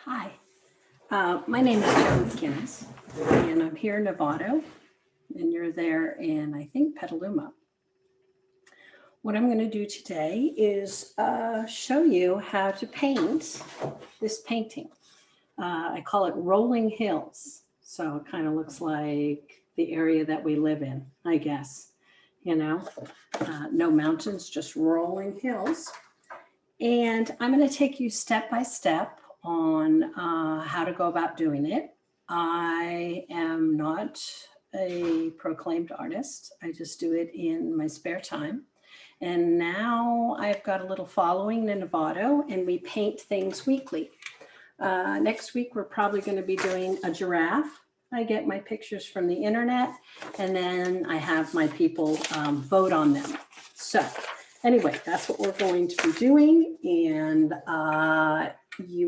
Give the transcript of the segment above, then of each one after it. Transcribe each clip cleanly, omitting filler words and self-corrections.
Hi, my name is Joan McInnes, and I'm here in Novato, and you're there in, I think, Petaluma. What I'm going to do today is show you how to paint this painting. I call it Rolling Hills, so it kind of looks like the area that we live in, I guess. You know, no mountains, just rolling hills. And I'm going to take you step by step on how to go about doing it. I am not a proclaimed artist. I just do it in my spare time. And now I've got a little following in Novato, and we paint things weekly. Next week, we're probably going to be doing a giraffe. I get my pictures from the internet, and then I have my people vote on them. So anyway, that's what we're going to be doing. And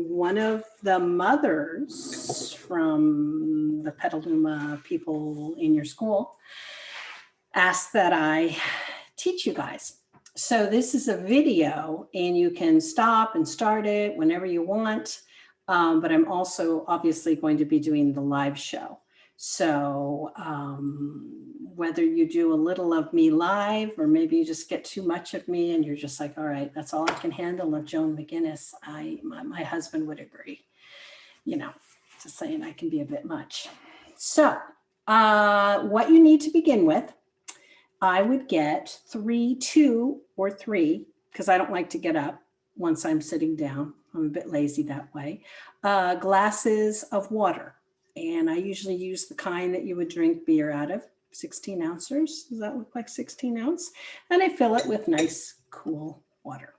one of the mothers from the Petaluma people in your school asked that I teach you guys. So this is a video, and you can stop and start it whenever you want. But I'm also obviously going to be doing the live show. So whether you do a little of me live, or maybe you just get too much of me and you're just like, all right, that's all I can handle of Joan McInnes. My husband would agree, just saying I can be a bit much. So what you need to begin with, I would get 2 or 3, because I don't like to get up once I'm sitting down. I'm a bit lazy that way. Glasses of water. And I usually use the kind that you would drink beer out of, 16 ounces. Does that look like 16 ounce? And I fill it with nice, cool water.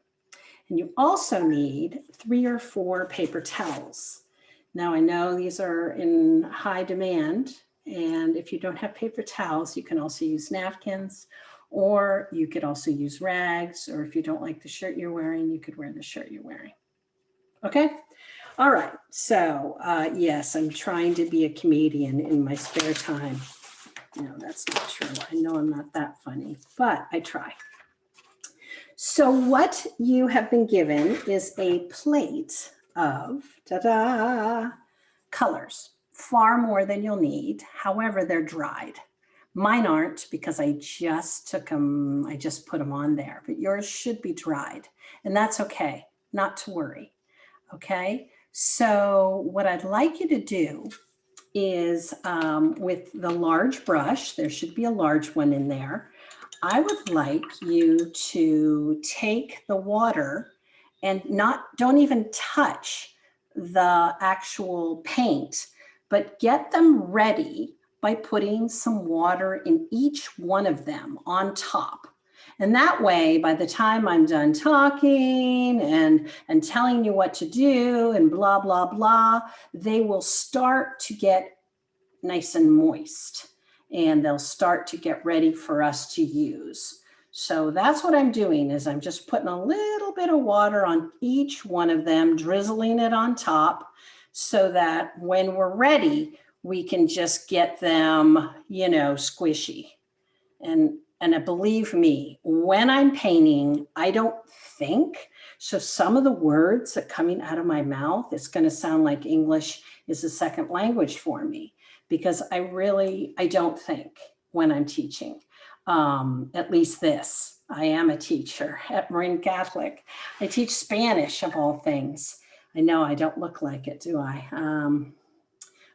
And you also need 3 or 4 paper towels. Now I know these are in high demand. And if you don't have paper towels, you can also use napkins, or you could also use rags, or if you don't like the shirt you're wearing, you could wear the shirt you're wearing. Okay. All right. So yes, I'm trying to be a comedian in my spare time. No, that's not true. I know I'm not that funny, but I try. So what you have been given is a plate of colors, far more than you'll need. However, they're dried. Mine aren't, because I just took them, I just put them on there, but yours should be dried, and that's okay, not to worry. Okay, so what I'd like you to do is with the large brush, there should be a large one in there. I would like you to take the water and don't even touch the actual paint, but get them ready by putting some water in each one of them on top. And that way, by the time I'm done talking and telling you what to do and blah, blah, blah, they will start to get nice and moist, and they'll start to get ready for us to use. So that's what I'm doing, is I'm just putting a little bit of water on each one of them, drizzling it on top, so that when we're ready, we can just get them, squishy. And believe me, when I'm painting, I don't think. So some of the words that are coming out of my mouth, it's going to sound like English is a second language for me, because I don't think when I'm teaching. At least this. I am a teacher at Marin Catholic. I teach Spanish, of all things. I know I don't look like it, do I?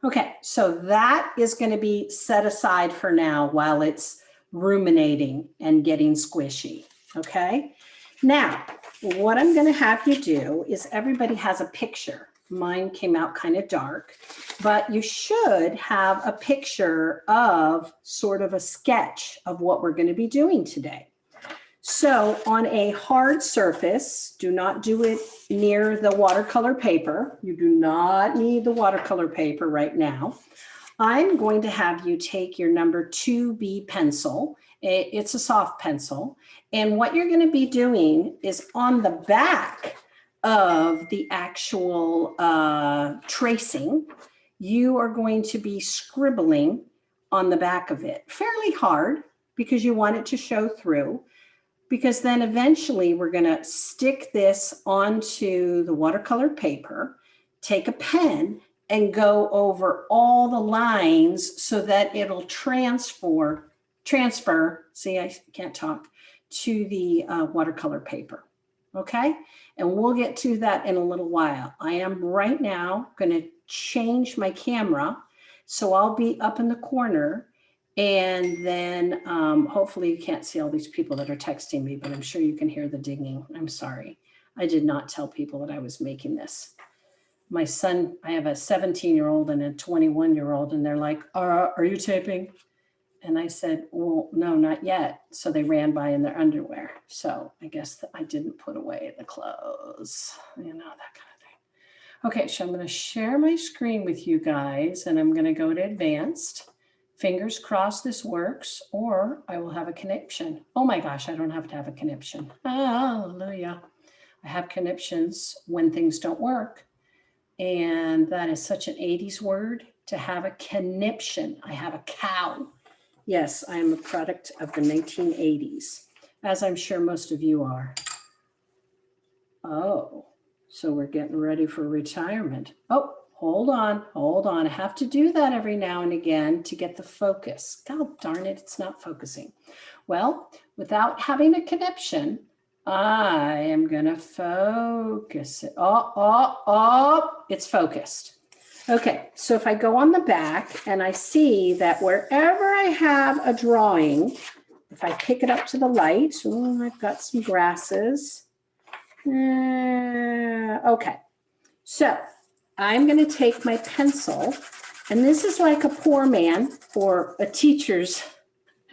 Okay, so that is going to be set aside for now while it's ruminating and getting squishy. Okay, now what I'm going to have you do is, everybody has a picture. Mine came out kind of dark, but you should have a picture of sort of a sketch of what we're going to be doing today. So on a hard surface, do not do it near the watercolor paper. You do not need the watercolor paper right now. I'm going to have you take your number 2B pencil. It's a soft pencil. And what you're going to be doing is, on the back of the actual tracing, you are going to be scribbling on the back of it fairly hard, because you want it to show through. Because then eventually we're going to stick this onto the watercolor paper, take a pen and go over all the lines so that it'll transfer, see, I can't talk, to the watercolor paper. Okay, and we'll get to that in a little while. I am right now going to change my camera, so I'll be up in the corner, and then hopefully you can't see all these people that are texting me, but I'm sure you can hear the dinging. I'm sorry. I did not tell people that I was making this. My son, I have a 17-year-old and a 21-year-old, and they're like, are you taping? And I said, well, no, not yet. So they ran by in their underwear. So I guess that I didn't put away the clothes, you know, that kind of thing. Okay, so I'm going to share my screen with you guys, and I'm going to go to advanced. Fingers crossed this works, or I will have a conniption. Oh my gosh, I don't have to have a conniption. Hallelujah. I have conniptions when things don't work. And that is such an 80s word, to have a conniption. I have a cow. Yes, I am a product of the 1980s, as I'm sure most of you are. Oh, so we're getting ready for retirement. Oh, hold on. I have to do that every now and again to get the focus. God darn it, it's not focusing. Well, without having a conniption, I am going to focus it. It's focused. Okay, so if I go on the back and I see that wherever I have a drawing, if I pick it up to the light, I've got some grasses. Okay, so I'm going to take my pencil, and this is like a poor man or a teacher's,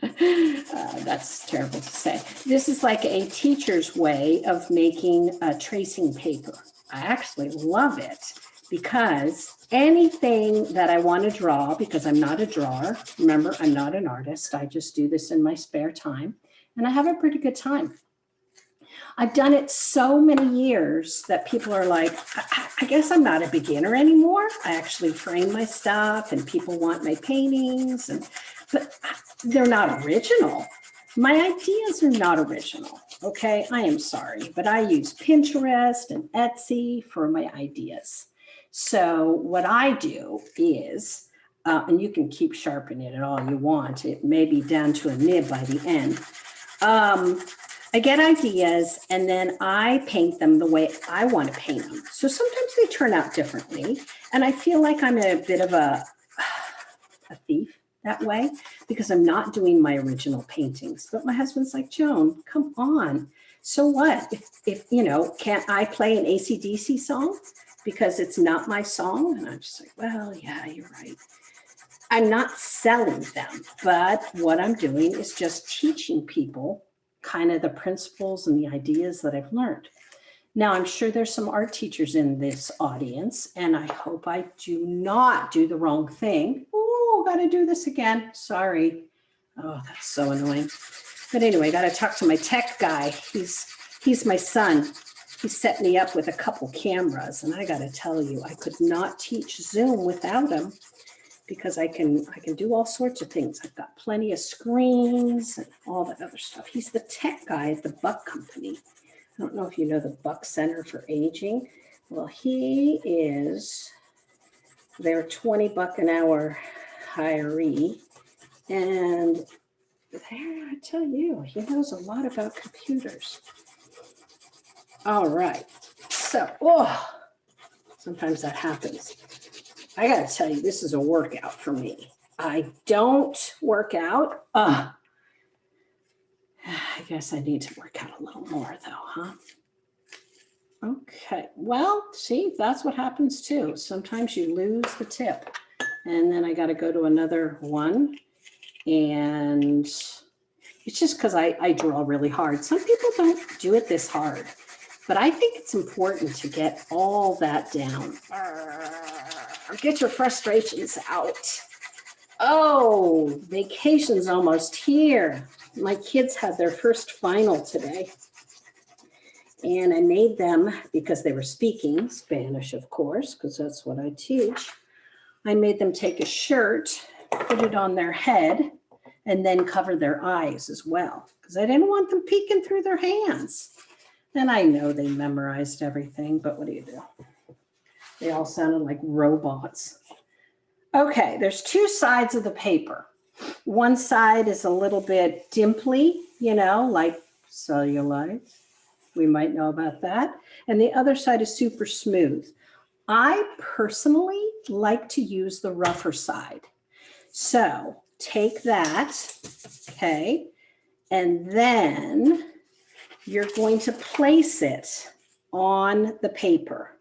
that's terrible to say. This is like a teacher's way of making a tracing paper. I actually love it, because anything that I want to draw, because I'm not a drawer, remember, I'm not an artist, I just do this in my spare time, and I have a pretty good time. I've done it so many years that people are like, I guess I'm not a beginner anymore. I actually frame my stuff, and people want my paintings, but they're not original. My ideas are not original, okay? I am sorry, but I use Pinterest and Etsy for my ideas. So what I do is, and you can keep sharpening it all you want, it may be down to a nib by the end. I get ideas, and then I paint them the way I want to paint them. So sometimes they turn out differently, and I feel like I'm a bit of a thief that way, because I'm not doing my original paintings. But my husband's like, Joan, come on. So what? If you know, can't I play an AC/DC song because it's not my song? And I'm just like, well, yeah, you're right. I'm not selling them, but what I'm doing is just teaching people kind of the principles and the ideas that I've learned. Now, I'm sure there's some art teachers in this audience, and I hope I do not do the wrong thing. Oh, got to do this again. Sorry. Oh, that's so annoying. But anyway, got to talk to my tech guy. He's my son. He set me up with a couple cameras, and I got to tell you, I could not teach Zoom without him, because I can do all sorts of things. I've got plenty of screens and all that other stuff. He's the tech guy at the Buck Company. I don't know if you know the Buck Center for Aging. Well, he is their $20 an hour hiree. And there, I tell you, he knows a lot about computers. All right. So, sometimes that happens. I got to tell you, this is a workout for me. I don't work out. I guess I need to work out a little more though, huh? Okay, well, see, that's what happens too. Sometimes you lose the tip, and then I got to go to another one. And it's just because I draw really hard. Some people don't do it this hard, but I think it's important to get all that down. Get your frustrations out. Oh, vacation's almost here. My kids had their first final today. And I made them, because they were speaking Spanish, of course, because that's what I teach. I made them take a shirt, put it on their head, and then cover their eyes as well, because I didn't want them peeking through their hands. And I know they memorized everything, but what do you do? They all sounded like robots. Okay, there's two sides of the paper. One side is a little bit dimply, you know, like cellulite. We might know about that. And the other side is super smooth. I personally like to use the rougher side. So take that, okay, and then you're going to place it on the paper.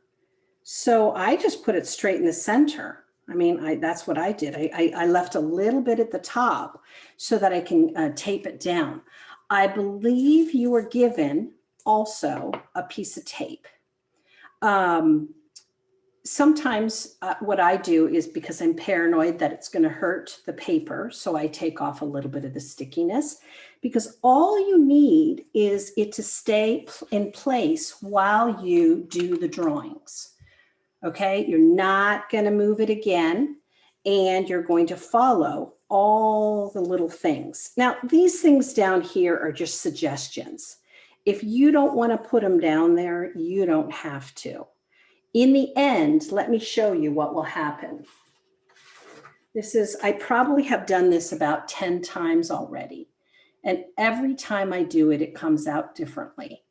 So I just put it straight in the center. I mean, that's what I did. I left a little bit at the top so that I can tape it down. I believe you were given also a piece of tape. Sometimes what I do is, because I'm paranoid that it's going to hurt the paper, so I take off a little bit of the stickiness, because all you need is it to stay in place while you do the drawings. Okay, you're not going to move it again, and you're going to follow all the little things. Now, these things down here are just suggestions. If you don't want to put them down there, you don't have to. In the end, let me show you what will happen. I probably have done this about 10 times already. And every time I do it, it comes out differently.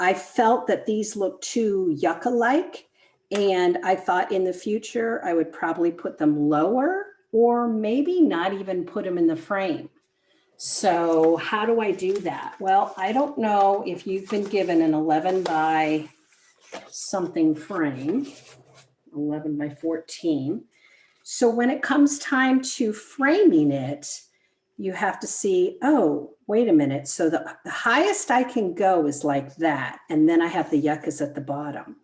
I felt that these look too yucca-like, and I thought in the future I would probably put them lower, or maybe not even put them in the frame. So how do I do that? Well, I don't know if you've been given an 11 by something frame, 11 by 14. So when it comes time to framing it, you have to see, oh, wait a minute. So the highest I can go is like that. And then I have the yuccas at the bottom.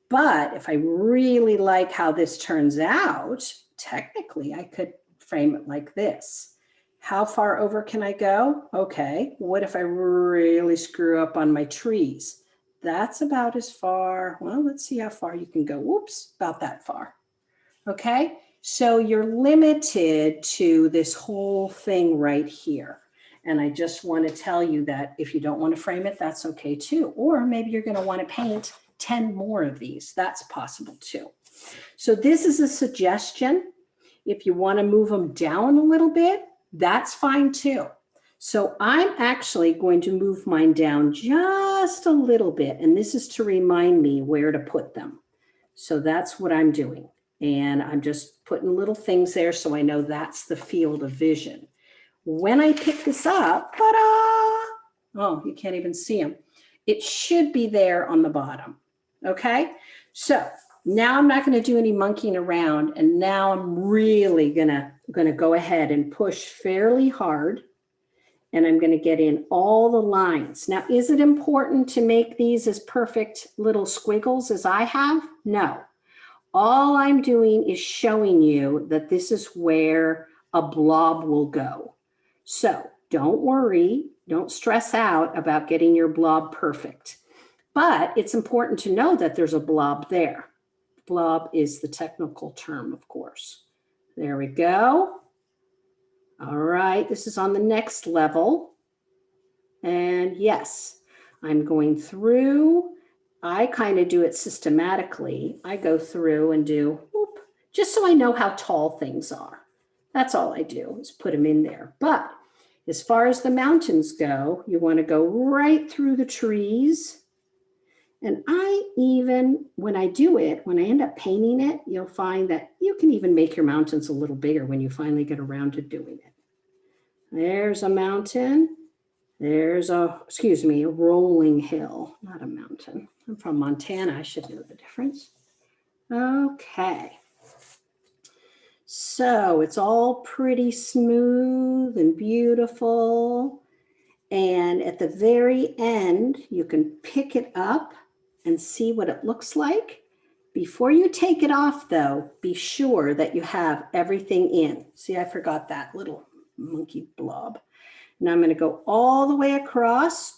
But if I really like how this turns out, technically I could frame it like this. How far over can I go? Okay, what if I really screw up on my trees? That's about as far, well, let's see how far you can go. Whoops, about that far. Okay, so you're limited to this whole thing right here. And I just want to tell you that if you don't want to frame it, that's okay too. Or maybe you're going to want to paint 10 more of these. That's possible too. So this is a suggestion. If you want to move them down a little bit, that's fine too. So I'm actually going to move mine down just a little bit, and this is to remind me where to put them. So that's what I'm doing. And I'm just putting little things there so I know that's the field of vision. When I pick this up, ta-da! Oh, you can't even see them. It should be there on the bottom, okay? So now I'm not going to do any monkeying around, and now I'm really gonna go ahead and push fairly hard, and I'm going to get in all the lines. Now, is it important to make these as perfect little squiggles as I have? No. All I'm doing is showing you that this is where a blob will go. So don't worry, don't stress out about getting your blob perfect. But it's important to know that there's a blob there. Blob is the technical term, of course. There we go. All right, this is on the next level. And yes, I'm going through. I kind of do it systematically. I go through and do, whoop, just so I know how tall things are. That's all I do, is put them in there. But as far as the mountains go, you want to go right through the trees. And when I do it, when I end up painting it, you'll find that you can even make your mountains a little bigger when you finally get around to doing it. There's a mountain. There's a rolling hill, not a mountain. I'm from Montana, I should know the difference. Okay. So it's all pretty smooth and beautiful. And at the very end, you can pick it up and see what it looks like. Before you take it off though, be sure that you have everything in. See, I forgot that little monkey blob. Now I'm going to go all the way across.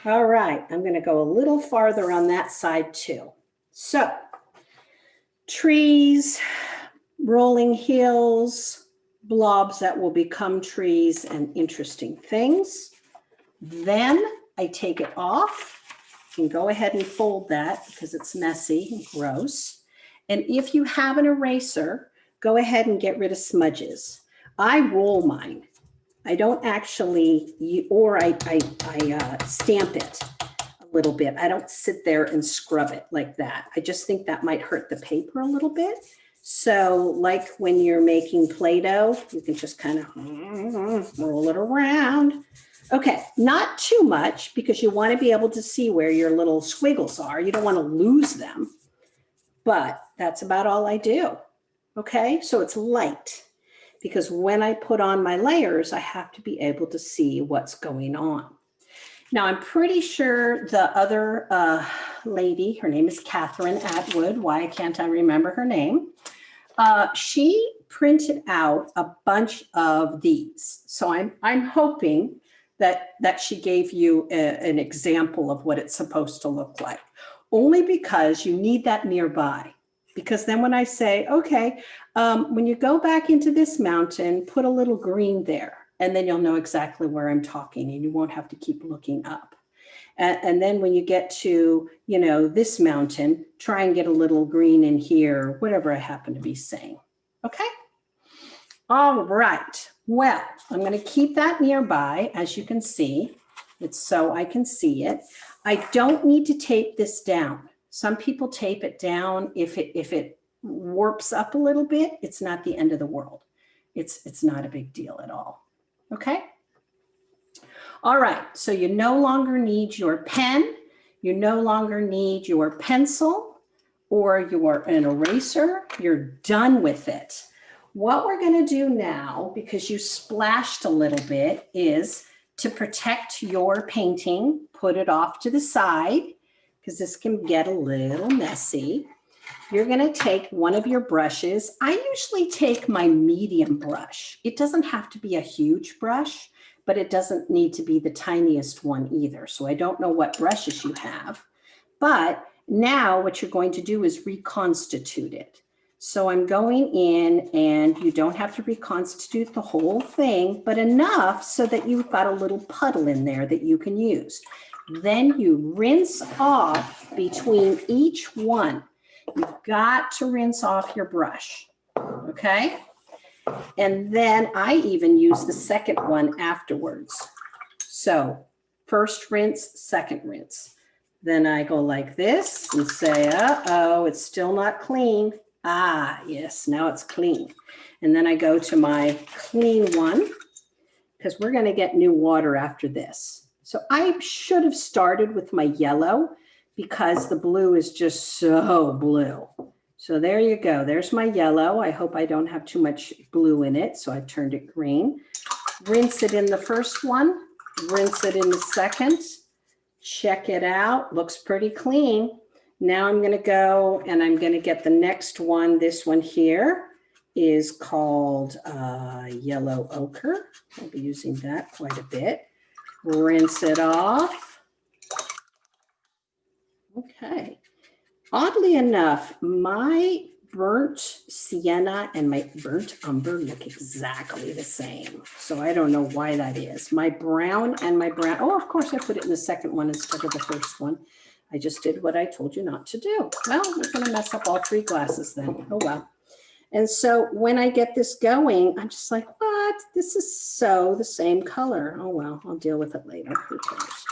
All right, I'm going to go a little farther on that side too. So trees, rolling hills, blobs that will become trees and interesting things. Then I take it off You can go ahead and fold that because it's messy and gross. And if you have an eraser, go ahead and get rid of smudges. I roll mine. I don't actually, or I stamp it a little bit. I don't sit there and scrub it like that. I just think that might hurt the paper a little bit. So like when you're making Play-Doh, you can just kind of roll it around. Okay, not too much because you want to be able to see where your little squiggles are. You don't want to lose them, but that's about all I do. Okay, so it's light because when I put on my layers, I have to be able to see what's going on. Now, I'm pretty sure the other lady, her name is Catherine Atwood. Why can't I remember her name? She printed out a bunch of these. So I'm hoping that she gave you an example of what it's supposed to look like, only because you need that nearby. Because then when I say, okay, when you go back into this mountain, put a little green there, and then you'll know exactly where I'm talking and you won't have to keep looking up. And then when you get to, you know, this mountain, try and get a little green in here, whatever I happen to be saying. Okay. All right. Well, I'm going to keep that nearby. As you can see, it's so I can see it. I don't need to tape this down. Some people tape it down. If it warps up a little bit, it's not the end of the world. It's not a big deal at all. Okay. All right. So you no longer need your pen. You no longer need your pencil or an eraser. You're done with it. What we're going to do now, because you splashed a little bit, is to protect your painting, put it off to the side, because this can get a little messy. You're going to take one of your brushes. I usually take my medium brush. It doesn't have to be a huge brush, but it doesn't need to be the tiniest one either. So I don't know what brushes you have, but now what you're going to do is reconstitute it. So I'm going in, and you don't have to reconstitute the whole thing, but enough so that you've got a little puddle in there that you can use. Then you rinse off between each one. You've got to rinse off your brush, okay? And then I even use the second one afterwards. So first rinse, second rinse. Then I go like this and say, uh-oh, it's still not clean. Ah, yes, now it's clean. And then I go to my clean one because we're going to get new water after this. So I should have started with my yellow because the blue is just so blue. So there you go. There's my yellow. I hope I don't have too much blue in it. So I turned it green. Rinse it in the first one. Rinse it in the second. Check it out. Looks pretty clean. Now I'm going to go and I'm going to get the next one. This one here is called yellow ochre. I'll be using that quite a bit. Rinse it off. Okay. Oddly enough, my burnt sienna and my burnt umber look exactly the same. So I don't know why that is. My brown and my brown. Oh, of course, I put it in the second one instead of the first one. I just did what I told you not to do. Well, we're going to mess up all three glasses then. Oh, well. And so when I get this going, I'm just like, what? This is so the same color. Oh, well, I'll deal with it later. Who cares?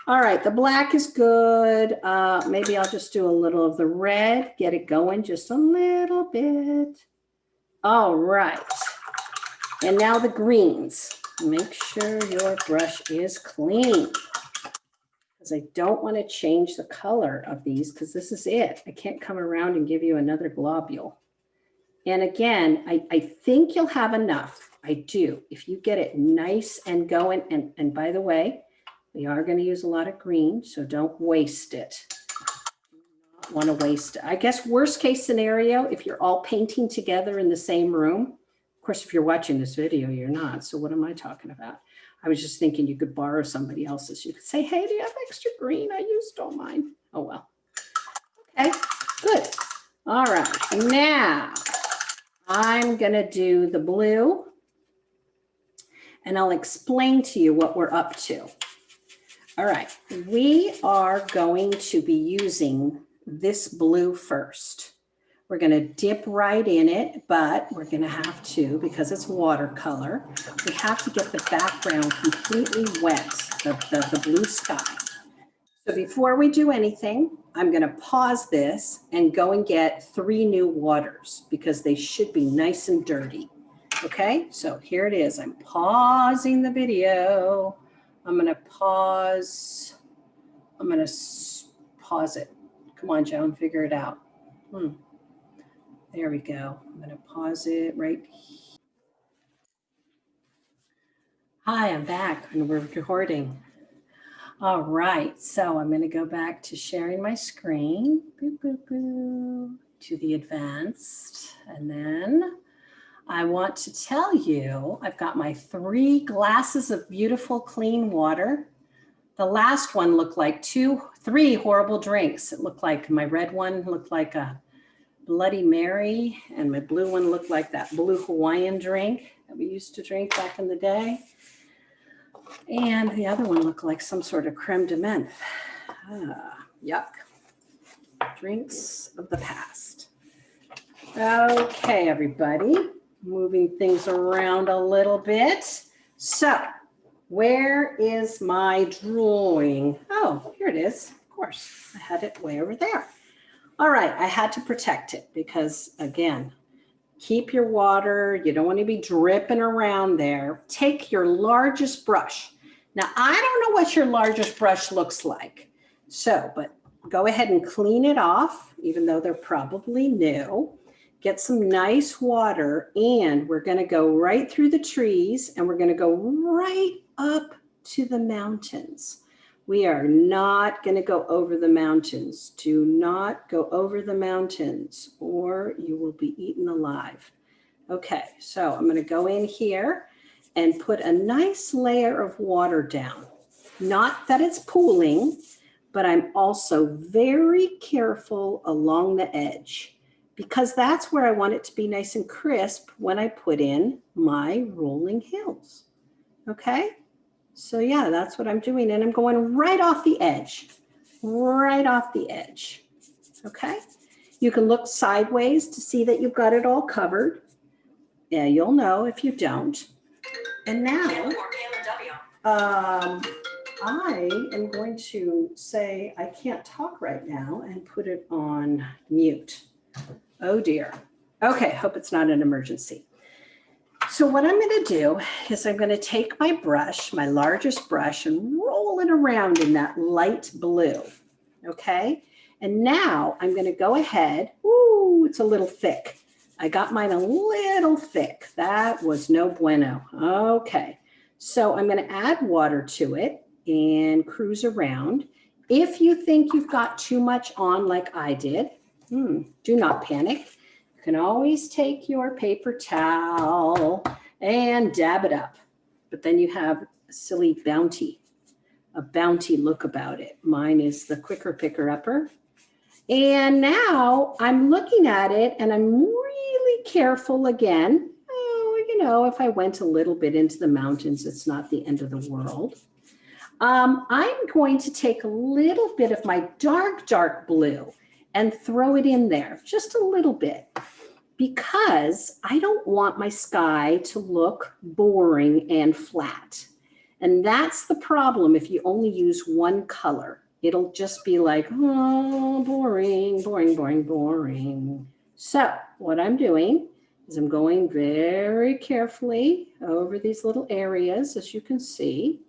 All right, the black is good. Maybe I'll just do a little of the red, get it going just a little bit. All right. And now the greens. Make sure your brush is clean, because I don't want to change the color of these because this is it. I can't come around and give you another globule. And again, I think you'll have enough. I do. If you get it nice and going, and by the way, we are going to use a lot of green, so don't waste it. Do not want to waste it. I guess worst case scenario, if you're all painting together in the same room. Of course, if you're watching this video, you're not. So what am I talking about? I was just thinking you could borrow somebody else's. You could say, hey, do you have extra green? I used all mine. Oh, well. Okay, good. All right, now I'm going to do the blue, and I'll explain to you what we're up to. All right, we are going to be using this blue first. We're going to dip right in it, but we're going to have to, because it's watercolor, we have to get the background completely wet, the blue sky. So before we do anything, I'm going to pause this and go and get 3 new waters because they should be nice and dirty. Okay, so here it is. I'm pausing the video. I'm going to pause. I'm going to pause it. Come on, Joan, figure it out. There we go. I'm going to pause it right here. Hi, I'm back and we're recording. All right, so I'm going to go back to sharing my screen, to the advanced, and then I want to tell you I've got my 3 glasses of beautiful clean water. The last one looked like 3 horrible drinks. It looked like my red one looked like a Bloody Mary, and my blue one looked like that blue Hawaiian drink that we used to drink back in the day. And the other one looked like some sort of creme de menthe. Yuck. Drinks of the past. Okay, everybody, moving things around a little bit. So where is my drawing? Oh, here it is. Of course, I had it way over there. All right, I had to protect it because, again, keep your water. You don't want to be dripping around there. Take your largest brush. Now, I don't know what your largest brush looks like. So, but go ahead and clean it off, even though they're probably new. Get some nice water, and we're going to go right through the trees, and we're going to go right up to the mountains. We are not going to go over the mountains. Do not go over the mountains or you will be eaten alive. Okay, so I'm going to go in here and put a nice layer of water down. Not that it's pooling, but I'm also very careful along the edge because that's where I want it to be nice and crisp when I put in my rolling hills. Okay? So yeah, that's what I'm doing. And I'm going right off the edge, Okay. You can look sideways to see that you've got it all covered. Yeah, you'll know if you don't. And now, I am going to say I can't talk right now and put it on mute. Oh dear. Okay, hope it's not an emergency. So what I'm going to do is I'm going to take my brush, my largest brush, and roll it around in that light blue. Okay. And now I'm going to go ahead. Ooh, it's a little thick. I got mine a little thick. That was no bueno. Okay. So I'm going to add water to it and cruise around. If you think you've got too much on like I did, do not panic. You can always take your paper towel and dab it up, but then you have a silly a bounty look about it. Mine is the quicker picker upper. And now I'm looking at it and I'm really careful again. Oh, you know, if I went a little bit into the mountains, it's not the end of the world. I'm going to take a little bit of my dark blue and throw it in there, just a little bit, because I don't want my sky to look boring and flat. And that's the problem if you only use one color. It'll just be like, oh, boring, boring, boring, boring. So what I'm doing is I'm going very carefully over these little areas, as you can see.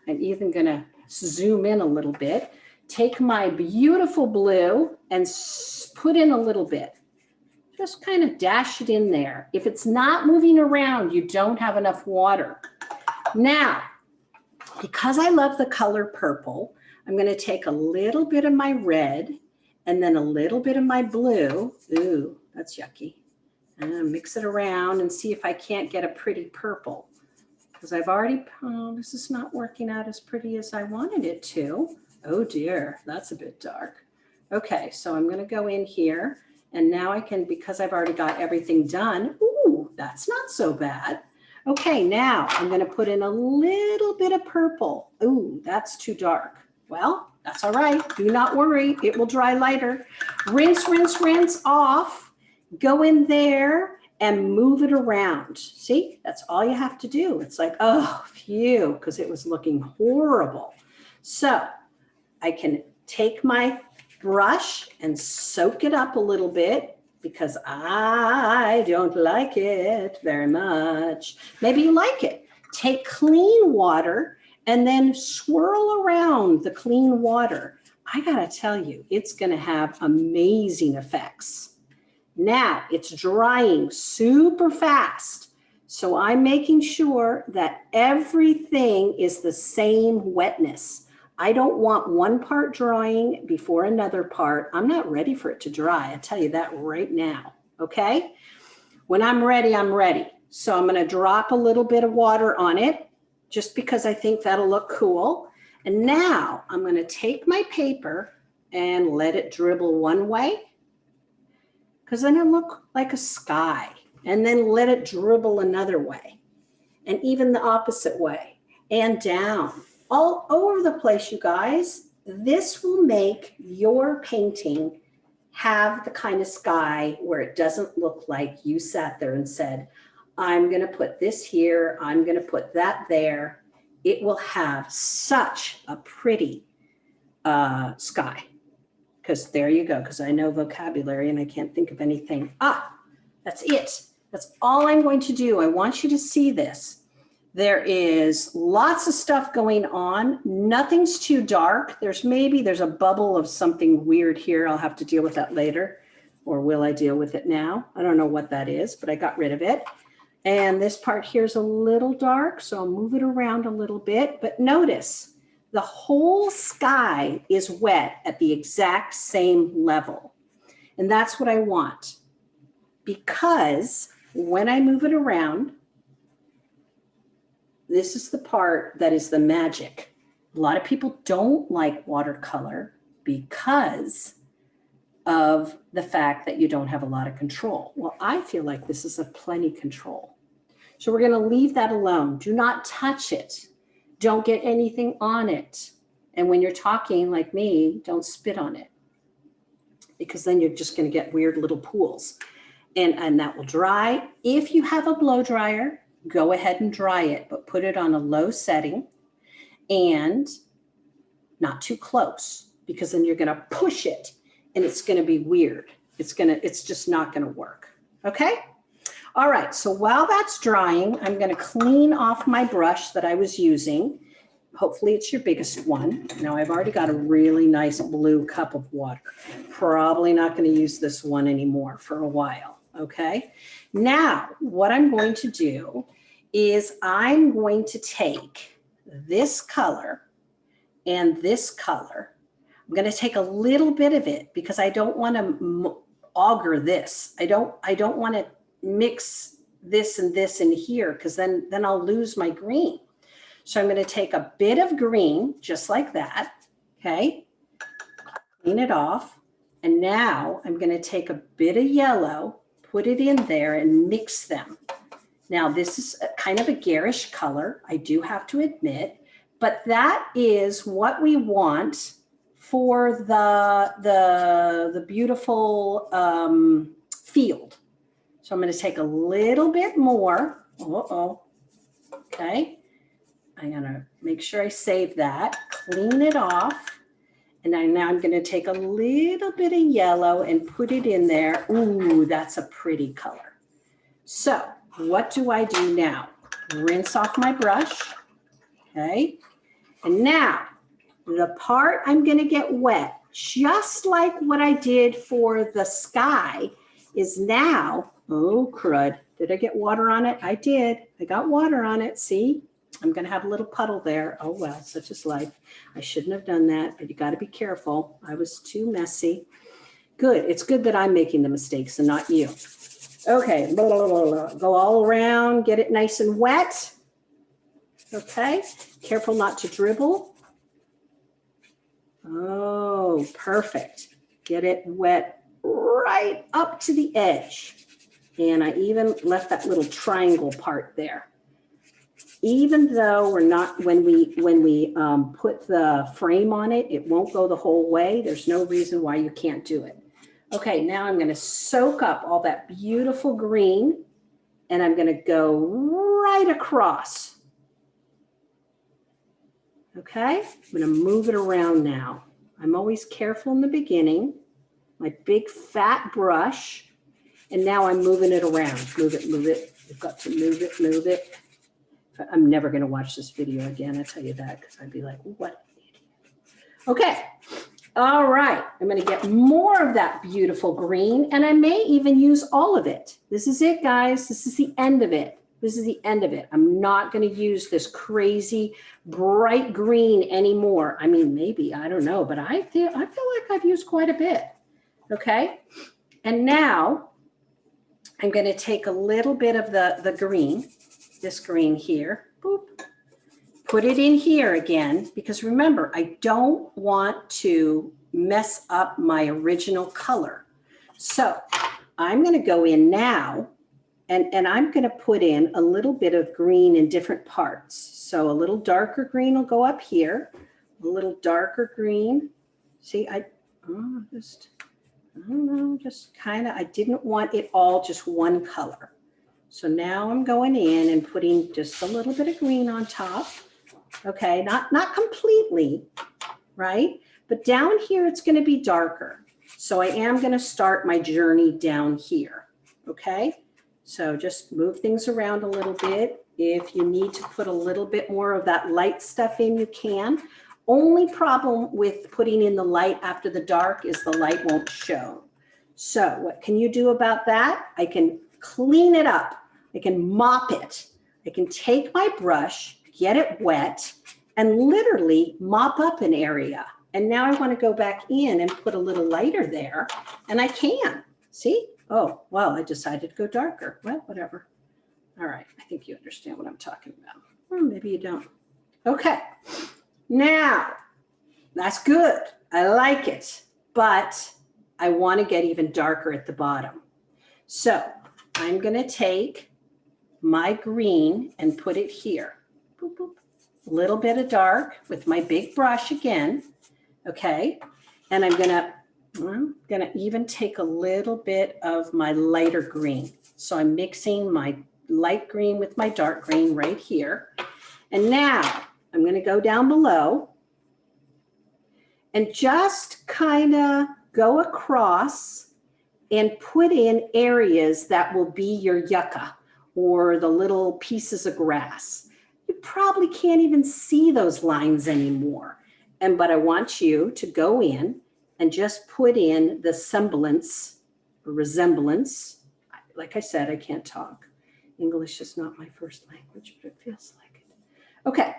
I'm even going to zoom in a little bit, take my beautiful blue and put in a little bit. Just kind of dash it in there. If it's not moving around, you don't have enough water. Now, because I love the color purple, I'm going to take a little bit of my red and then a little bit of my blue. Ooh, that's yucky. And mix it around and see if I can't get a pretty purple. Because I've already, oh, this is not working out as pretty as I wanted it to. Oh dear, that's a bit dark. Okay, so I'm going to go in here. And now I can, because I've already got everything done, ooh, that's not so bad. Okay, now I'm going to put in a little bit of purple. Ooh, that's too dark. Well, that's all right. Do not worry. It will dry lighter. Rinse, rinse, rinse off. Go in there and move it around. See, that's all you have to do. It's like, oh, phew, because it was looking horrible. So I can take my brush and soak it up a little bit because I don't like it very much. Maybe you like it. Take clean water and then swirl around the clean water. I gotta tell you, it's gonna have amazing effects. Now it's drying super fast. So I'm making sure that everything is the same wetness. I don't want one part drying before another part. I'm not ready for it to dry. I tell you that right now, okay? When I'm ready, I'm ready. So I'm gonna drop a little bit of water on it just because I think that'll look cool. And now I'm gonna take my paper and let it dribble one way because then it'll look like a sky. And then let it dribble another way and even the opposite way and down. All over the place, you guys. This will make your painting have the kind of sky where it doesn't look like you sat there and said, I'm going to put this here, I'm going to put that there. It will have such a pretty sky. Because there you go, because I know vocabulary and I can't think of anything. That's it. That's all I'm going to do. I want you to see this. There is lots of stuff going on. Nothing's too dark. There's a bubble of something weird here. I'll have to deal with that later. Or will I deal with it now? I don't know what that is, but I got rid of it. And this part here is a little dark, so I'll move it around a little bit. But notice the whole sky is wet at the exact same level. And that's what I want. Because when I move it around, this is the part that is the magic. A lot of people don't like watercolor because of the fact that you don't have a lot of control. Well, I feel like this is a plenty control. So we're going to leave that alone. Do not touch it. Don't get anything on it. And when you're talking like me, don't spit on it because then you're just going to get weird little pools. And that will dry. If you have a blow dryer, go ahead and dry it, but put it on a low setting and not too close because then you're going to push it and it's going to be weird. It's just not going to work. Okay. All right. So while that's drying, I'm going to clean off my brush that I was using. Hopefully it's your biggest one. Now I've already got a really nice blue cup of water. Probably not going to use this one anymore for a while. Okay. Now what I'm going to do is I'm going to take this color and this color. I'm going to take a little bit of it because I don't want to auger this. I don't want to mix this and this in here because then I'll lose my green. So I'm going to take a bit of green just like that. Okay. Clean it off. And now I'm going to take a bit of yellow, put it in there and mix them. Now this is kind of a garish color, I do have to admit, but that is what we want for the beautiful field. So I'm going to take a little bit more. Okay. I'm going to make sure I save that, clean it off. And now I'm going to take a little bit of yellow and put it in there. Ooh, that's a pretty color. So what do I do now? Rinse off my brush. Okay. And now the part I'm going to get wet, just like what I did for the sky, is now, oh crud, did I get water on it? I did. I got water on it. See? I'm going to have a little puddle there. Oh, well, such is life. I shouldn't have done that, but you got to be careful. I was too messy. Good. It's good that I'm making the mistakes and not you. Okay. Blah, blah, blah, blah. Go all around. Get it nice and wet. Okay. Careful not to dribble. Oh, perfect. Get it wet right up to the edge. And I even left that little triangle part there. even though we're not, when we put the frame on it, it won't go the whole way. There's no reason why you can't do it. Okay, now I'm going to soak up all that beautiful green and I'm going to go right across. Okay, I'm going to move it around now. I'm always careful in the beginning. My big fat brush. And now I'm moving it around. Move it, move it. You've got to move it, move it. I'm never going to watch this video again. I tell you that because I'd be like, what? Okay. All right. I'm going to get more of that beautiful green and I may even use all of it. This is it, guys. This is the end of it. This is the end of it. I'm not going to use this crazy bright green anymore. I mean, maybe, I don't know, but I feel like I've used quite a bit. Okay. And now I'm going to take a little bit of the green, this green here, boop, put it in here again, because remember, I don't want to mess up my original color. So I'm going to go in now and I'm going to put in a little bit of green in different parts. So a little darker green will go up here, a little darker green. See, I don't know, just kind of, I didn't want it all just one color. So now I'm going in and putting just a little bit of green on top. Okay, not completely, right? But down here, it's going to be darker. So I am going to start my journey down here. Okay, so just move things around a little bit. If you need to put a little bit more of that light stuff in, you can. Only problem with putting in the light after the dark is the light won't show. So what can you do about that? I can clean it up. I can mop it. I can take my brush, get it wet, and literally mop up an area. And now I want to go back in and put a little lighter there, and I can. See? Oh, well, I decided to go darker. Well, whatever. All right, I think you understand what I'm talking about. Or maybe you don't. Okay. Now, that's good. I like it, but I want to get even darker at the bottom. So I'm going to take my green and put it here. Boop, boop. A little bit of dark with my big brush again. Okay. And I'm going to even take a little bit of my lighter green. So I'm mixing my light green with my dark green right here. And now I'm going to go down below and just kind of go across and put in areas that will be your yucca or the little pieces of grass. You probably can't even see those lines anymore. But I want you to go in and just put in the semblance or resemblance. Like I said, I can't talk. English is not my first language, but it feels like it. Okay,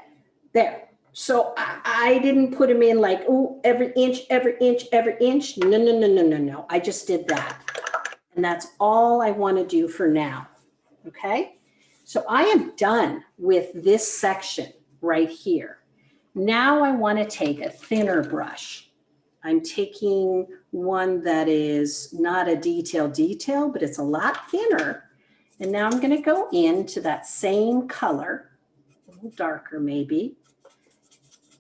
there. So I didn't put them in like, oh, every inch, every inch, every inch. No, no, no, no, no, no. I just did that. And that's all I want to do for now. Okay. So I am done with this section right here. Now I want to take a thinner brush. I'm taking one that is not a detail, but it's a lot thinner. And now I'm going to go into that same color, a little darker maybe.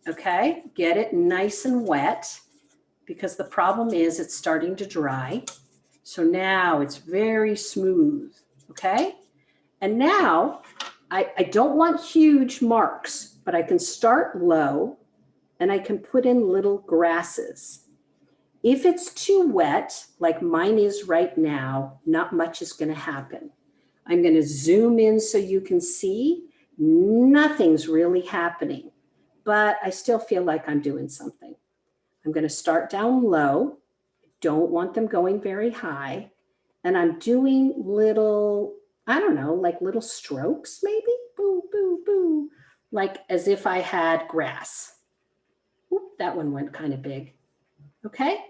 Okay, get it nice and wet because the problem is it's starting to dry. So now it's very smooth, okay? And now I don't want huge marks, but I can start low and I can put in little grasses. If it's too wet, like mine is right now, not much is going to happen. I'm going to zoom in so you can see nothing's really happening. But I still feel like I'm doing something. I'm going to start down low. Don't want them going very high. And I'm doing little, I don't know, like little strokes maybe? Boo, boo, boo. Like as if I had grass. Oop, that one went kind of big. Okay?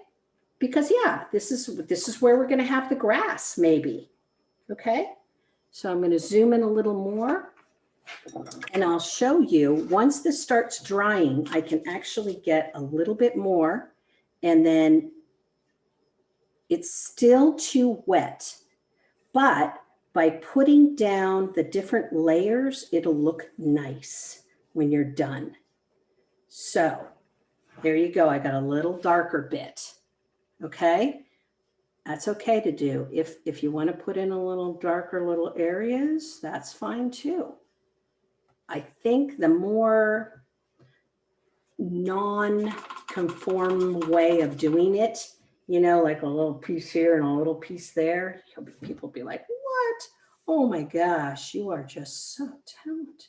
Because yeah, this is where we're going to have the grass maybe. Okay? So I'm going to zoom in a little more. And I'll show you, once this starts drying, I can actually get a little bit more, and then it's still too wet, but by putting down the different layers, it'll look nice when you're done. So there you go. I got a little darker bit. Okay. That's okay to do. If you want to put in a little darker little areas, that's fine too. I think the more non-conform way of doing it, you know, like a little piece here and a little piece there, people be like, what? Oh my gosh, you are just so talented.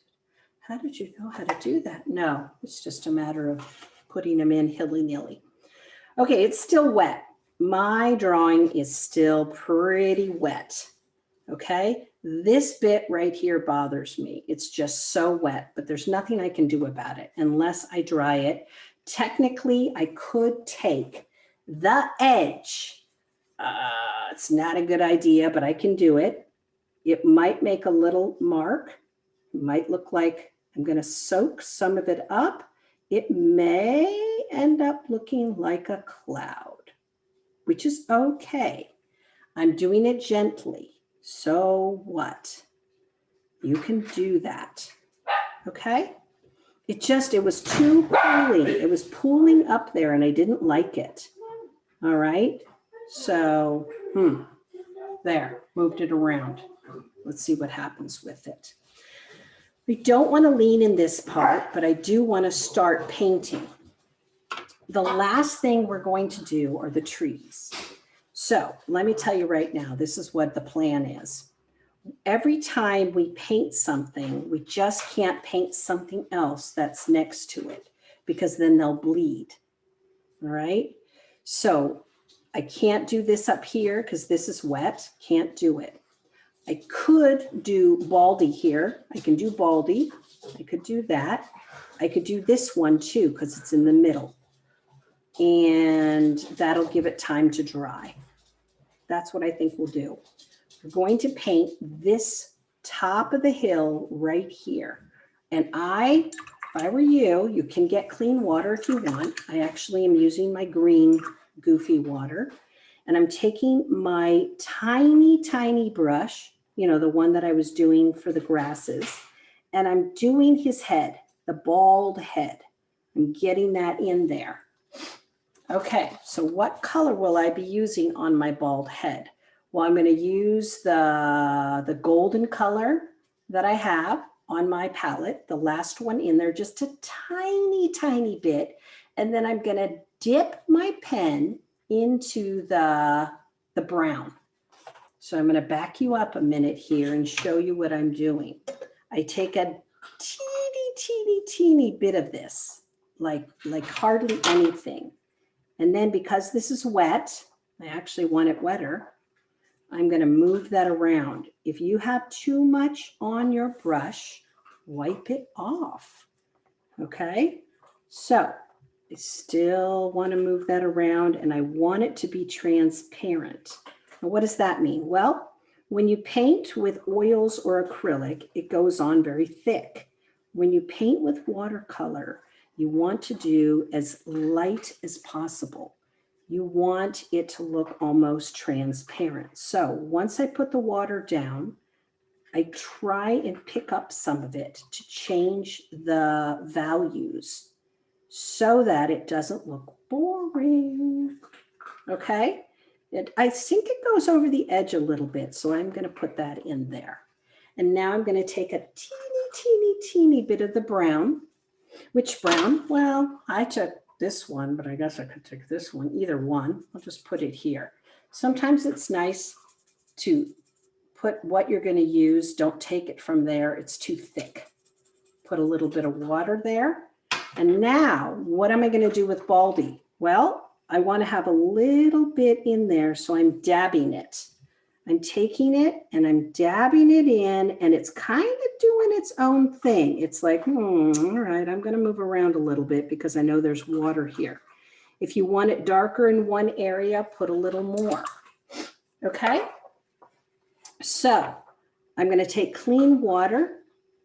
How did you know how to do that? No, it's just a matter of putting them in hilly-nilly. Okay, it's still wet. My drawing is still pretty wet. Okay, this bit right here bothers me. It's just so wet, but there's nothing I can do about it unless I dry it. Technically, I could take the edge. It's not a good idea, but I can do it. It might make a little mark. It might look like I'm going to soak some of it up. It may end up looking like a cloud, which is okay. I'm doing it gently. So what? You can do that. Okay? It was too pooling. It was pooling up there and I didn't like it. All right. So, there, moved it around. Let's see what happens with it. We don't want to lean in this part, but I do want to start painting. The last thing we're going to do are the trees. So let me tell you right now, this is what the plan is. Every time we paint something, we just can't paint something else that's next to it because then they'll bleed. All right. So I can't do this up here because this is wet. Can't do it. I could do Baldy here. I can do Baldy. I could do that. I could do this one too because it's in the middle. And that'll give it time to dry. That's what I think we'll do. We're going to paint this top of the hill right here. And if I were you, you can get clean water if you want. I actually am using my green Goofy water. And I'm taking my tiny, tiny brush, you know, the one that I was doing for the grasses. And I'm doing his head, the bald head. I'm getting that in there. Okay, so what color will I be using on my bald head? Well, I'm going to use the golden color that I have on my palette, the last one in there, just a tiny, tiny bit. And then I'm going to dip my pen into the brown. So I'm going to back you up a minute here and show you what I'm doing. I take a teeny, teeny, teeny bit of this, like hardly anything. And then because this is wet, I actually want it wetter, I'm going to move that around. If you have too much on your brush, wipe it off. Okay, so I still want to move that around and I want it to be transparent. And what does that mean? Well, when you paint with oils or acrylic, it goes on very thick. When you paint with watercolor, you want to do as light as possible. You want it to look almost transparent. So once I put the water down, I try and pick up some of it to change the values so that it doesn't look boring. Okay, I think it goes over the edge a little bit, so I'm going to put that in there. And now I'm going to take a teeny, teeny, teeny bit of the brown. Which brown? Well, I took this one, but I guess I could take this one, either one. I'll just put it here. Sometimes it's nice to put what you're going to use. Don't take it from there. It's too thick. Put a little bit of water there. And now what am I going to do with Baldy? Well, I want to have a little bit in there, so I'm dabbing it. I'm taking it and I'm dabbing it in, and it's kind of doing its own thing. It's like, all right, I'm going to move around a little bit because I know there's water here. If you want it darker in one area, put a little more. Okay. So I'm going to take clean water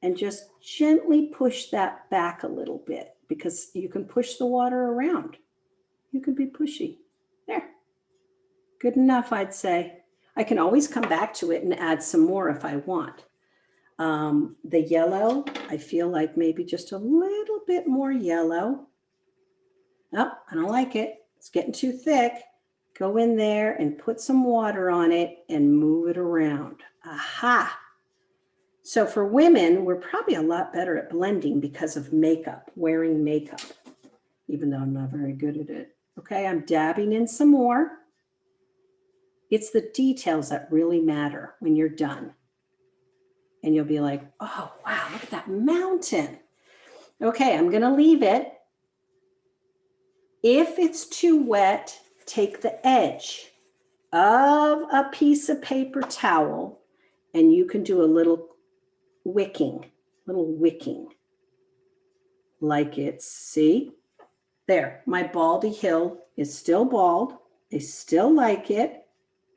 and just gently push that back a little bit because you can push the water around. You can be pushy. There. Good enough, I'd say. I can always come back to it and add some more if I want. The yellow, I feel like maybe just a little bit more yellow. Oh, I don't like it. It's getting too thick. Go in there and put some water on it and move it around. Aha. So for women, we're probably a lot better at blending because of makeup, wearing makeup, even though I'm not very good at it. Okay, I'm dabbing in some more. It's the details that really matter when you're done. And you'll be like, oh, wow, look at that mountain. Okay, I'm gonna leave it. If it's too wet, take the edge of a piece of paper towel and you can do a little wicking, like it's, see? There, my baldy hill is still bald. I still like it.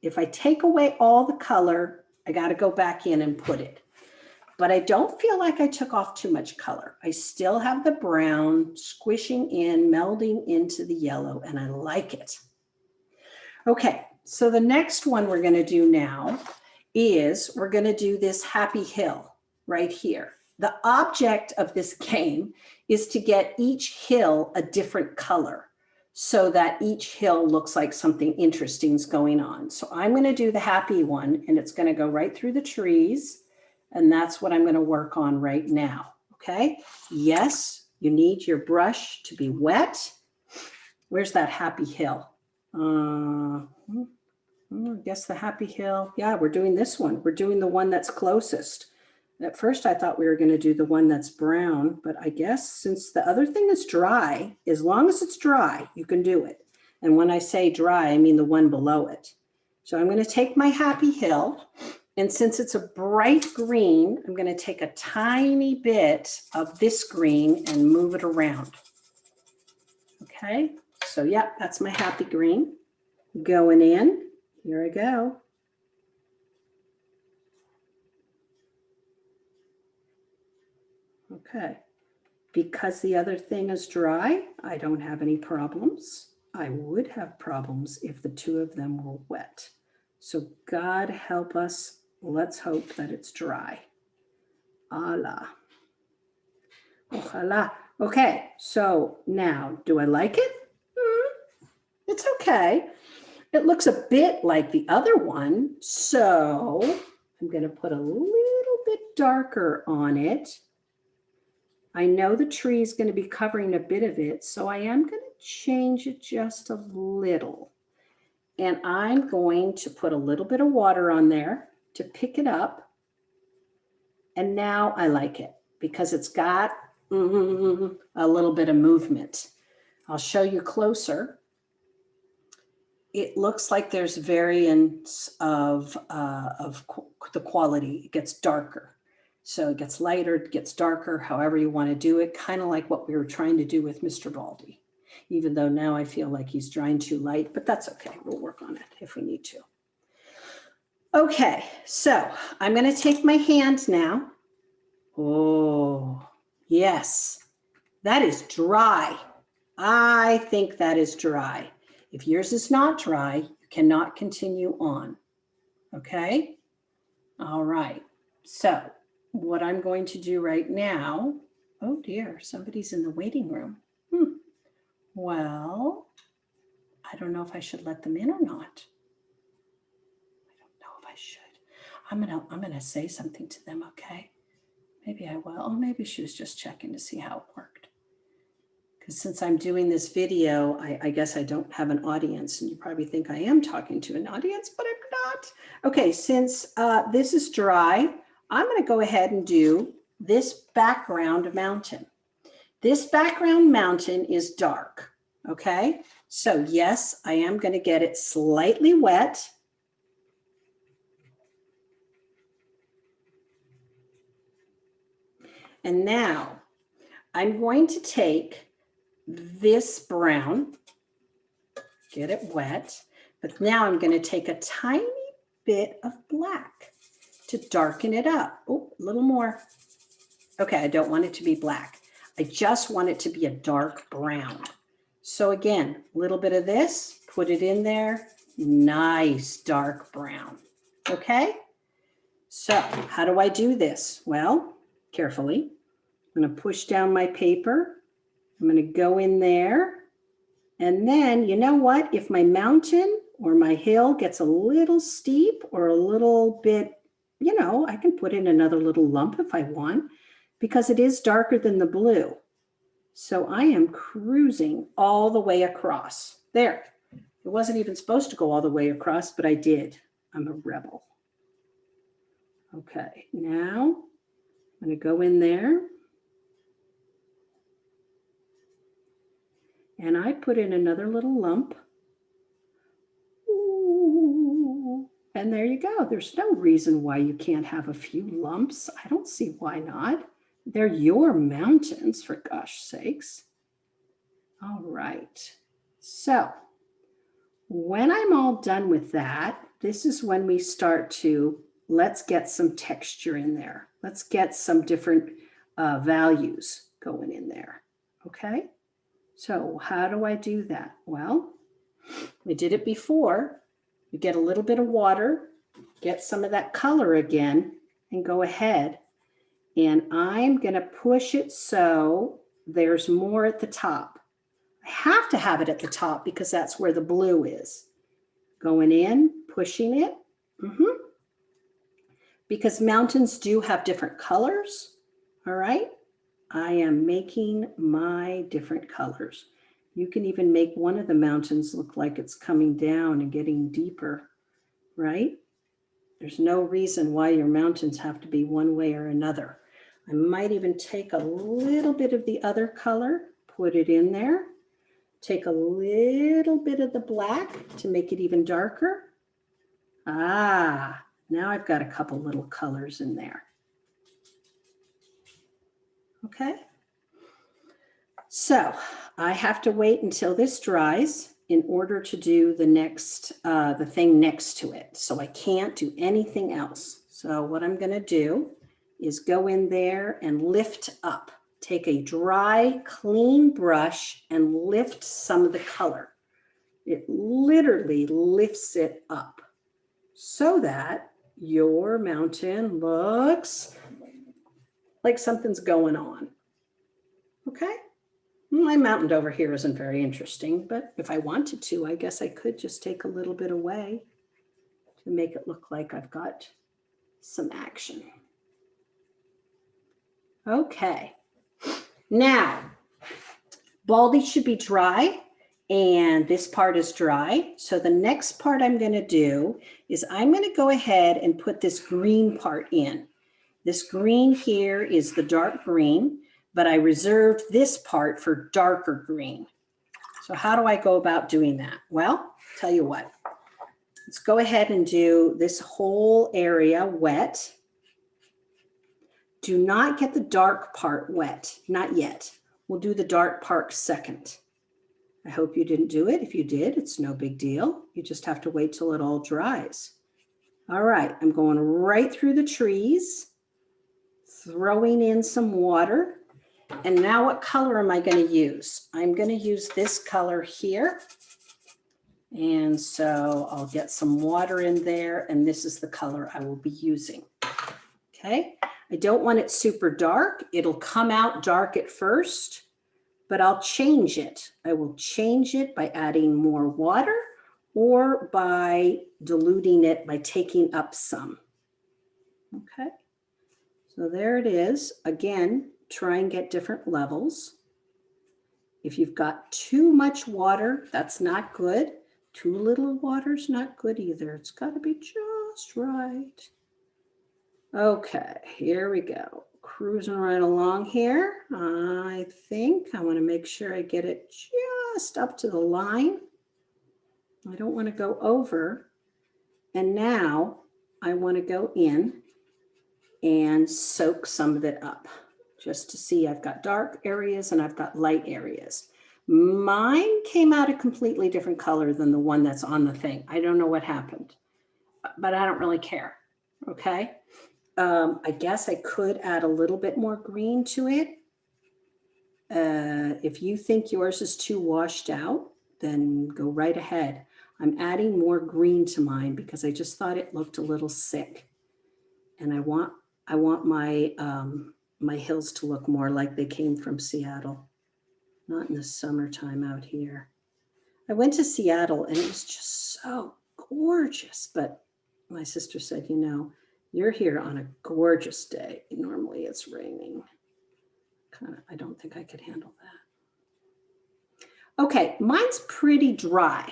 If I take away all the color, I got to go back in and put it. But I don't feel like I took off too much color. I still have the brown squishing in, melding into the yellow, and I like it. Okay, so the next one we're going to do now is we're going to do this happy hill right here. The object of this game is to get each hill a different color so that each hill looks like something interesting is going on. So I'm going to do the happy one, and it's going to go right through the trees. And that's what I'm going to work on right now. Okay. Yes, you need your brush to be wet. Where's that happy hill? I guess the happy hill. Yeah, we're doing this one. We're doing the one that's closest. At first, I thought we were going to do the one that's brown, but I guess since the other thing is dry, as long as it's dry, you can do it. And when I say dry, I mean the one below it. So I'm going to take my happy hill. And since it's a bright green, I'm going to take a tiny bit of this green and move it around. Okay, so yeah, that's my happy green. Going in, here I go. Okay, because the other thing is dry, I don't have any problems. I would have problems if the two of them were wet. So God help us. Let's hope that it's dry. Allah. Ojalá. Okay, so now, do I like it? It's okay. It looks a bit like the other one, so I'm going to put a little bit darker on it. I know the tree is going to be covering a bit of it, so I am going to change it just a little. And I'm going to put a little bit of water on there to pick it up. And now I like it because it's got a little bit of movement. I'll show you closer. It looks like there's variants of the quality. It gets darker. So it gets lighter, it gets darker, however you want to do it, kind of like what we were trying to do with Mr. Baldy, even though now I feel like he's drying too light, but that's okay. We'll work on it if we need to. Okay, so I'm going to take my hand now. Oh, yes, that is dry. I think that is dry. If yours is not dry, you cannot continue on. Okay? All right. So what I'm going to do right now, oh dear, somebody's in the waiting room. Well, I don't know if I should let them in or not. I don't know if I should. I'm gonna say something to them, okay? Maybe I will. Oh, maybe she was just checking to see how it worked. Because since I'm doing this video, I guess I don't have an audience, and you probably think I am talking to an audience, but I'm not. Okay, since this is dry, I'm going to go ahead and do this background mountain. This background mountain is dark, okay? So yes, I am going to get it slightly wet. And now I'm going to take this brown, get it wet, but now I'm going to take a tiny bit of black to darken it up. Oh, a little more. Okay, I don't want it to be black. I just want it to be a dark brown. So again, a little bit of this, put it in there, nice dark brown. Okay, so how do I do this? Well, carefully, I'm going to push down my paper. I'm going to go in there. And then, you know what? If my mountain or my hill gets a little steep or a little bit, you know, I can put in another little lump if I want, because it is darker than the blue. So I am cruising all the way across. There. It wasn't even supposed to go all the way across, but I did. I'm a rebel. Okay, now I'm going to go in there. And I put in another little lump. Ooh, and there you go. There's no reason why you can't have a few lumps. I don't see why not. They're your mountains, for gosh sakes. All right. So when I'm all done with that, this is when we start to, let's get some texture in there. Let's get some different values going in there. Okay. So how do I do that? Well, we did it before. You get a little bit of water, get some of that color again, and go ahead. And I'm going to push it so there's more at the top. I have to have it at the top because that's where the blue is. Going in, pushing it. Because mountains do have different colors. All right. I am making my different colors. You can even make one of the mountains look like it's coming down and getting deeper, right? There's no reason why your mountains have to be one way or another. I might even take a little bit of the other color, put it in there, take a little bit of the black to make it even darker. Ah, now I've got a couple little colors in there. Okay. So I have to wait until this dries in order to do the next, the thing next to it. So I can't do anything else. So what I'm going to do is go in there and lift up. Take a dry, clean brush and lift some of the color. It literally lifts it up so that your mountain looks like something's going on. Okay. My mountain over here isn't very interesting, but if I wanted to, I guess I could just take a little bit away to make it look like I've got some action. Okay. Now, Baldy should be dry, and this part is dry. So the next part I'm going to do is I'm going to go ahead and put this green part in. This green here is the dark green, but I reserved this part for darker green. So how do I go about doing that? Well, tell you what, let's go ahead and do this whole area wet. Do not get the dark part wet, not yet. We'll do the dark part second. I hope you didn't do it. If you did, it's no big deal. You just have to wait till it all dries. All right, I'm going right through the trees, throwing in some water. And now what color am I going to use? I'm going to use this color here. And so I'll get some water in there, and this is the color I will be using. Okay, I don't want it super dark. It'll come out dark at first, but I'll change it. I will change it by adding more water or by diluting it by taking up some. Okay, so there it is. Again, try and get different levels. If you've got too much water, that's not good. Too little water's not good either. It's got to be just right. Okay, here we go. Cruising right along here. I think I want to make sure I get it just up to the line. I don't want to go over. And now I want to go in and soak some of it up just to see I've got dark areas and I've got light areas. Mine came out a completely different color than the one that's on the thing. I don't know what happened, but I don't really care. Okay. I guess I could add a little bit more green to it. If you think yours is too washed out, then go right ahead. I'm adding more green to mine because I just thought it looked a little sick. And I want my, my hills to look more like they came from Seattle, not in the summertime out here. I went to Seattle and it was just so gorgeous, but my sister said, you know, you're here on a gorgeous day. Normally it's raining. I don't think I could handle that. Okay, mine's pretty dry.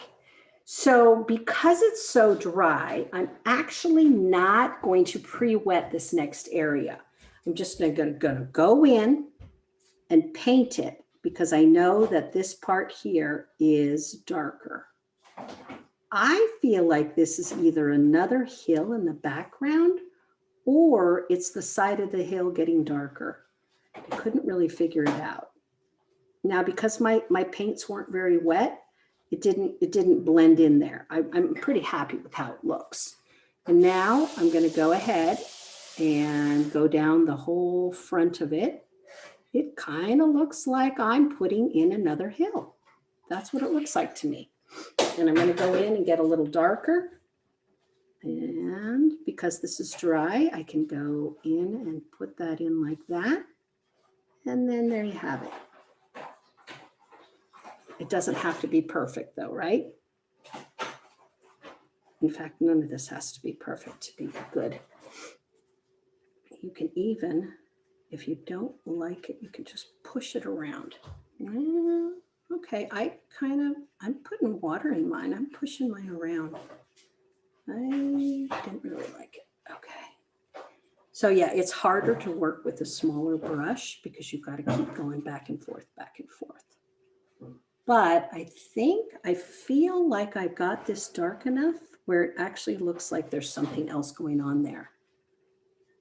So because it's so dry, I'm actually not going to pre-wet this next area. I'm just gonna go in and paint it because I know that this part here is darker. I feel like this is either another hill in the background or it's the side of the hill getting darker. I couldn't really figure it out. Now, because my paints weren't very wet, it didn't blend in there. I'm pretty happy with how it looks. And now I'm going to go ahead and go down the whole front of it. It kind of looks like I'm putting in another hill. That's what it looks like to me. And I'm going to go in and get a little darker. And because this is dry, I can go in and put that in like that. And then there you have it. It doesn't have to be perfect though, right? In fact, none of this has to be perfect to be good. You can even, if you don't like it, you can just push it around. Okay, I'm putting water in mine. I'm pushing mine around. I didn't really like it. Okay. So yeah, it's harder to work with a smaller brush because you've got to keep going back and forth, back and forth. But I feel like I got this dark enough where it actually looks like there's something else going on there.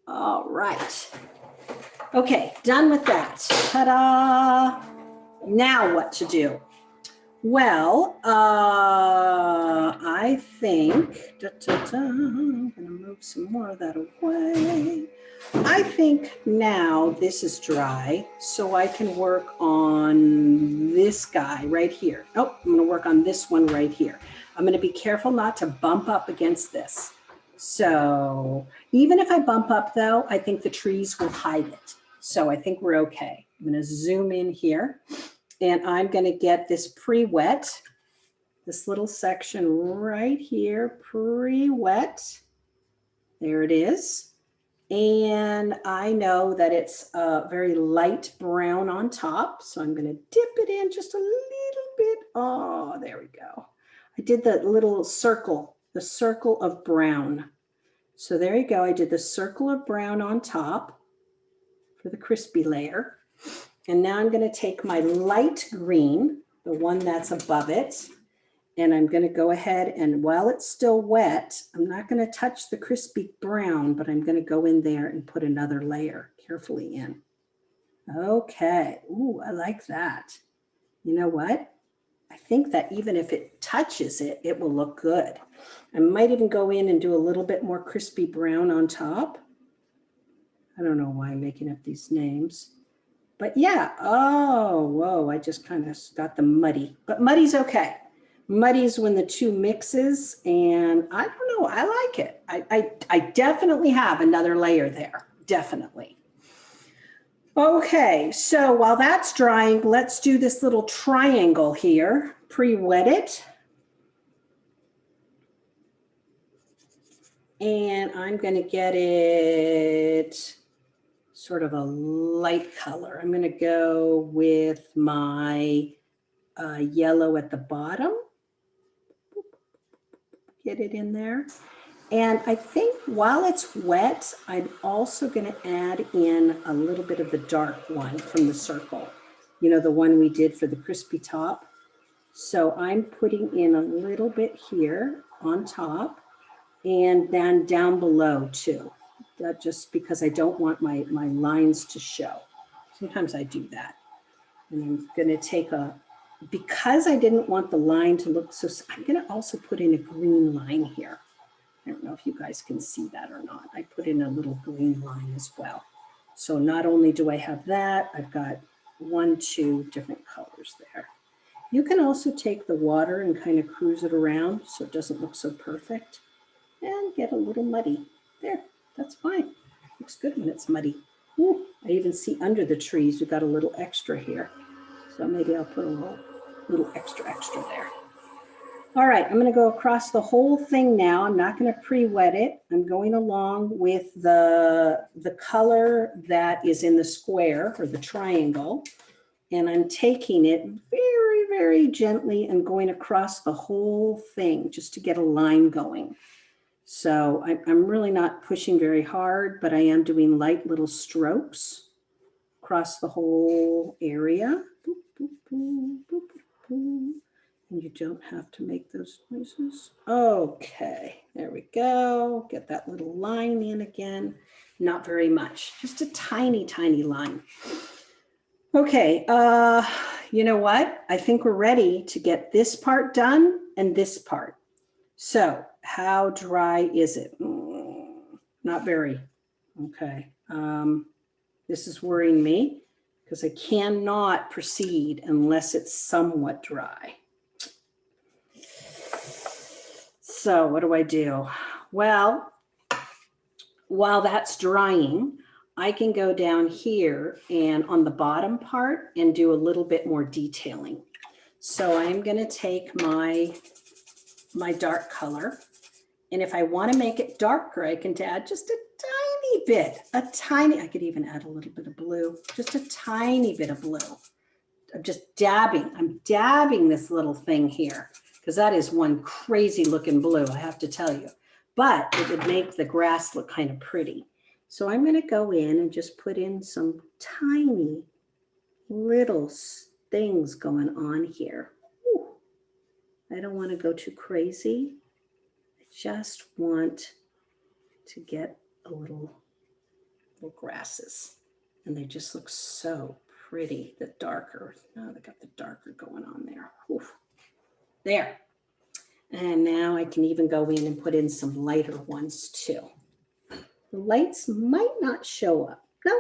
All right. Okay, done with that. Ta-da! Now what to do? Well, I think, I'm gonna move some more of that away. I think now this is dry, so I can work on this guy right here. Oh, I'm gonna work on this one right here. I'm gonna be careful not to bump up against this. So even if I bump up though, I think the trees will hide it. So I think we're okay. I'm gonna zoom in here. And I'm going to get this pre-wet, this little section right here, pre-wet. There it is. And I know that it's very light brown on top. So I'm going to dip it in just a little bit. Oh, there we go. I did the little circle, the circle of brown. So there you go. I did the circle of brown on top for the crispy layer. And now I'm going to take my light green, the one that's above it, and I'm going to go ahead and while it's still wet, I'm not going to touch the crispy brown, but I'm going to go in there and put another layer carefully in. Okay. Ooh, I like that. You know what? I think that even if it touches it, it will look good. I might even go in and do a little bit more crispy brown on top. I don't know why I'm making up these names. But yeah, oh, whoa, I just kind of got the muddy, but muddy's okay. Muddy's when the two mixes and I don't know, I like it. I definitely have another layer there, definitely. Okay, so while that's drying, let's do this little triangle here, pre-wet it. And I'm gonna get it sort of a light color. I'm going to go with my yellow at the bottom. Get it in there. And I think while it's wet, I'm also going to add in a little bit of the dark one from the circle. You know, the one we did for the crispy top. So I'm putting in a little bit here on top and then down below too. That just because I don't want my lines to show. Sometimes I do that. And I'm going to take because I didn't want the line to look so, I'm going to also put in a green line here. I don't know if you guys can see that or not. I put in a little green line as well. So not only do I have that, I've got 1, 2 different colors there. You can also take the water and kind of cruise it around so it doesn't look so perfect and get a little muddy. There, that's fine. Looks good when it's muddy. Ooh, I even see under the trees, we've got a little extra here. So maybe I'll put a little extra there. All right, I'm gonna go across the whole thing now. I'm not gonna pre-wet it. I'm going along with the color that is in the square or the triangle. And I'm taking it very, very gently and going across the whole thing just to get a line going. So I'm really not pushing very hard, but I am doing light little strokes across the whole area. Boop, boop, boop, boop, boop. And you don't have to make those noises. Okay, there we go. Get that little line in again. Not very much, just a tiny, tiny line. Okay, you know what? I think we're ready to get this part done and this part. So how dry is it? Not very. Okay, this is worrying me because I cannot proceed unless it's somewhat dry. So what do I do? Well, while that's drying, I can go down here and on the bottom part and do a little bit more detailing. So I'm going to take my dark color. And if I want to make it darker, I can add just a tiny bit, I could even add a little bit of blue, just a tiny bit of blue. I'm just dabbing. I'm dabbing this little thing here because that is one crazy looking blue, I have to tell you. But it would make the grass look kind of pretty. So I'm going to go in and just put in some tiny little things going on here. Ooh, I don't want to go too crazy. I just want to get a little grasses. And they just look so pretty, the darker. Oh, they got the darker going on there. Oof. There. And now I can even go in and put in some lighter ones too. The lights might not show up. No,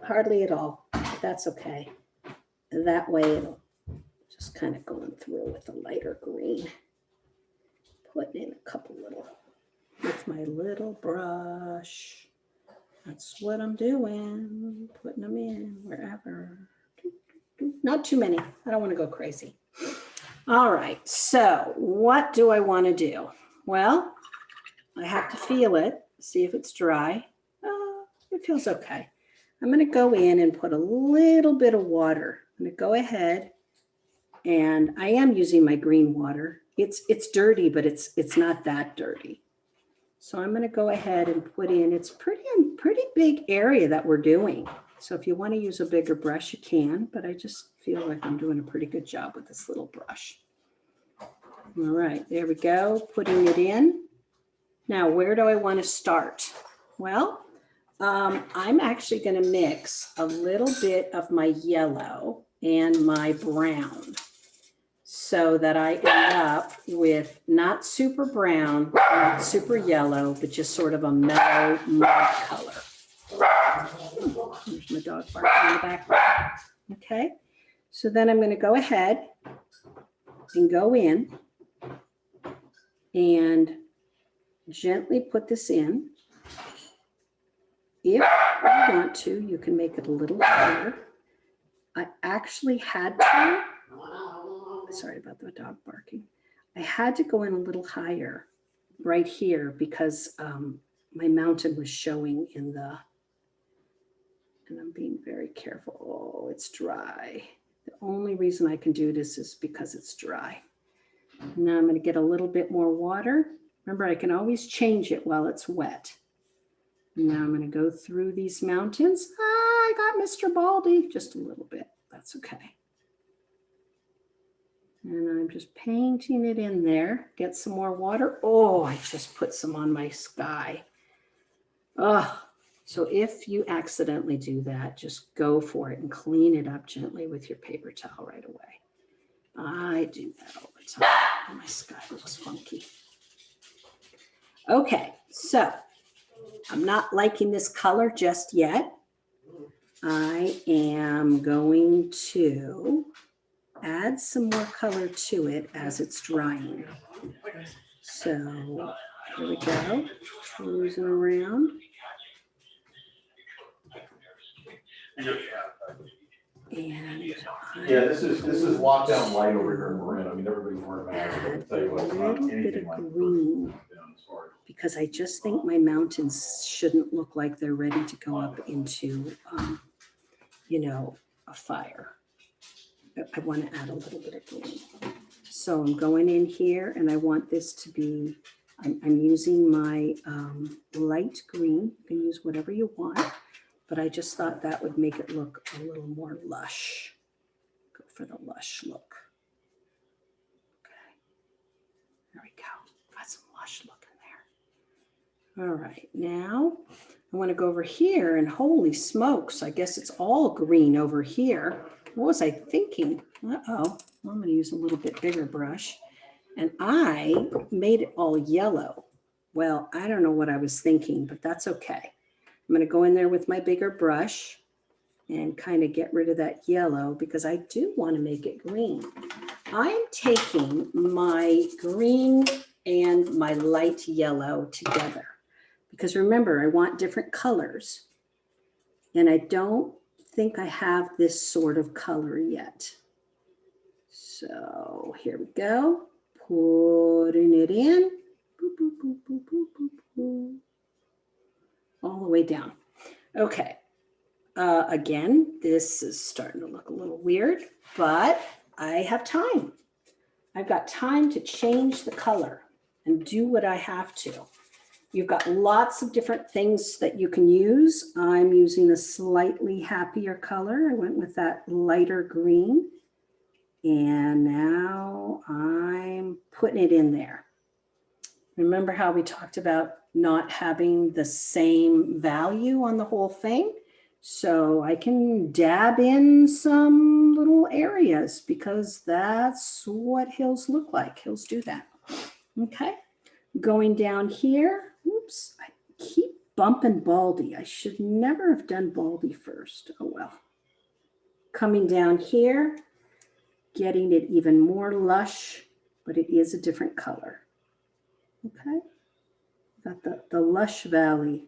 hardly at all. But that's okay. That way it'll just kind of going through with a lighter green. Putting in a couple little, with my little brush. That's what I'm doing. Putting them in wherever. Not too many. I don't want to go crazy. All right, so what do I want to do? Well, I have to feel it, see if it's dry. It feels okay. I'm going to go in and put a little bit of water. I'm going to go ahead, and I am using my green water. It's dirty, but it's not that dirty. So I'm going to go ahead and put in, it's pretty big area that we're doing. So if you want to use a bigger brush, you can, but I just feel like I'm doing a pretty good job with this little brush. All right, there we go, putting it in. Now, where do I want to start? Well, I'm actually going to mix a little bit of my yellow and my brown so that I end up with not super brown, not super yellow, but just sort of a mellow mud color. There's my dog barking in the background. Okay, so then I'm going to go ahead and go in and gently put this in. If you want to, you can make it a little higher. I actually had to, sorry about the dog barking. I had to go in a little higher right here because my mountain was showing in the, and I'm being very careful. Oh, it's dry. The only reason I can do this is because it's dry. Now I'm going to get a little bit more water. Remember, I can always change it while it's wet. Now I'm going to go through these mountains. I got Mr. Baldy just a little bit. That's okay. And I'm just painting it in there. Get some more water. Oh, I just put some on my sky. Oh, so if you accidentally do that, just go for it and clean it up gently with your paper towel right away. I do that all the time. Oh, my sky looks funky. Okay, so I'm not liking this color just yet. I am going to add some more color to it as it's drying. So here we go, cruising around. And yeah, this is lockdown light over here in Marin. I mean, everybody's wearing masks. I can tell you what, a it's not little bit anything of like green, because I just think my mountains shouldn't look like they're ready to go up into, you know, a fire. I want to add a little bit of green. So I'm going in here and I want this to be, I'm using my light green. You can use whatever you want, but I just thought that would make it look a little more lush. Go for the lush look. Okay, there we go. Got some lush look in there. All right, now I want to go over here and holy smokes, I guess it's all green over here. What was I thinking? Uh-oh, I'm going to use a little bit bigger brush. And I made it all yellow. Well, I don't know what I was thinking, but that's okay. I'm going to go in there with my bigger brush and kind of get rid of that yellow because I do want to make it green. I'm taking my green and my light yellow together because remember, I want different colors. And I don't think I have this sort of color yet. So here we go. Putting it in. Boop, boop, boop, boop, boop, boop, boop. All the way down. Okay. Again, this is starting to look a little weird, but I have time. I've got time to change the color and do what I have to. You've got lots of different things that you can use. I'm using a slightly happier color. I went with that lighter green. And now I'm putting it in there. Remember how we talked about not having the same value on the whole thing? So I can dab in some little areas because that's what hills look like. Hills do that. Okay. Going down here, oops, I keep bumping Baldy. I should never have done Baldy first. Oh well. Coming down here, getting it even more lush, but it is a different color. Okay, got the Lush Valley.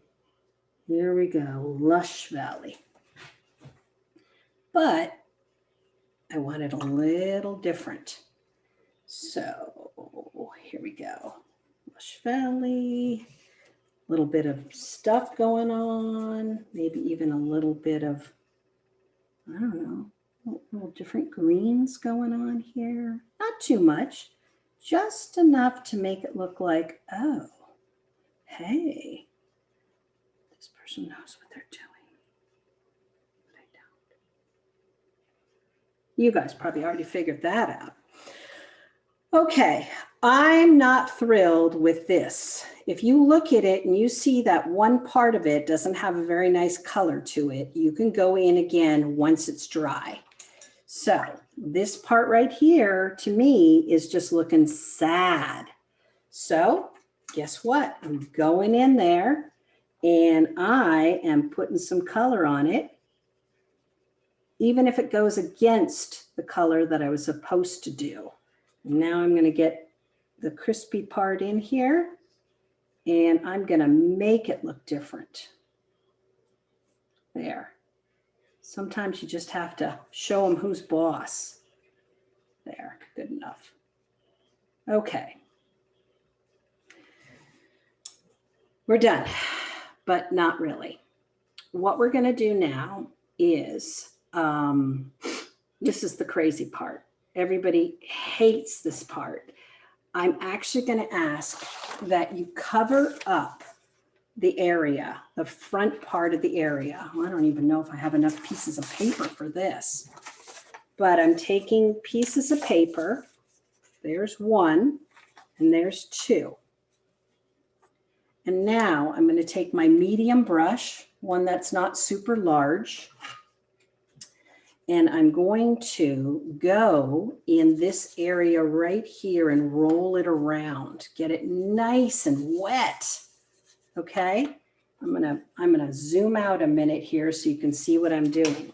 Here we go, Lush Valley. But I want it a little different. So here we go. Lush Valley, a little bit of stuff going on, maybe even a little bit of, I don't know, little different greens going on here. Not too much, just enough to make it look like, oh, hey, this person knows what they're doing. But I don't. You guys probably already figured that out. Okay, I'm not thrilled with this. If you look at it and you see that one part of it doesn't have a very nice color to it, you can go in again once it's dry. So this part right here to me is just looking sad. So guess what? I'm going in there and I am putting some color on it, even if it goes against the color that I was supposed to do. Now I'm going to get the crispy part in here and I'm going to make it look different. There. Sometimes you just have to show them who's boss. There, good enough. Okay. We're done, but not really. What we're going to do now is, this is the crazy part. Everybody hates this part. I'm actually going to ask that you cover up the area, the front part of the area. I don't even know if I have enough pieces of paper for this, but I'm taking pieces of paper. There's one and there's two. And now I'm going to take my medium brush, one that's not super large, and I'm going to go in this area right here and roll it around, get it nice and wet. Okay, I'm gonna zoom out a minute here so you can see what I'm doing.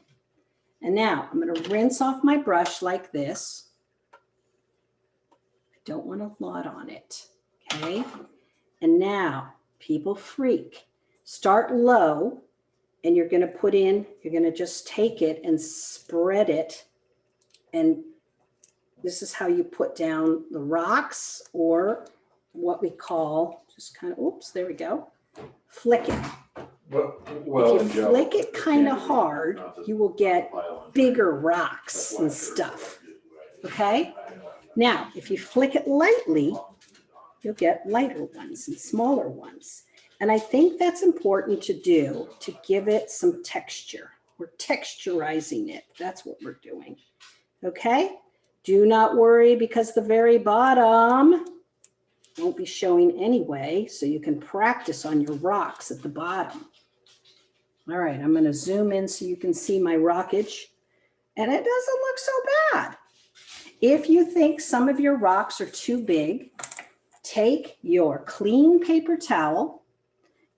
And now I'm going to rinse off my brush like this. I don't want a lot on it. Okay. And now people freak. Start low and you're going to just take it and spread it. And this is how you put down the rocks, or what we call just kind of, oops, there we go. Flick it. Well, If you flick it kind of hard, you will get bigger rocks and stuff. Okay? Now, if you flick it lightly, you'll get lighter ones and smaller ones. And I think that's important to do to give it some texture. We're texturizing it. That's what we're doing. Okay? Do not worry, because the very bottom won't be showing anyway, so you can practice on your rocks at the bottom. All right, I'm going to zoom in so you can see my rockage. And it doesn't look so bad. If you think some of your rocks are too big, take your clean paper towel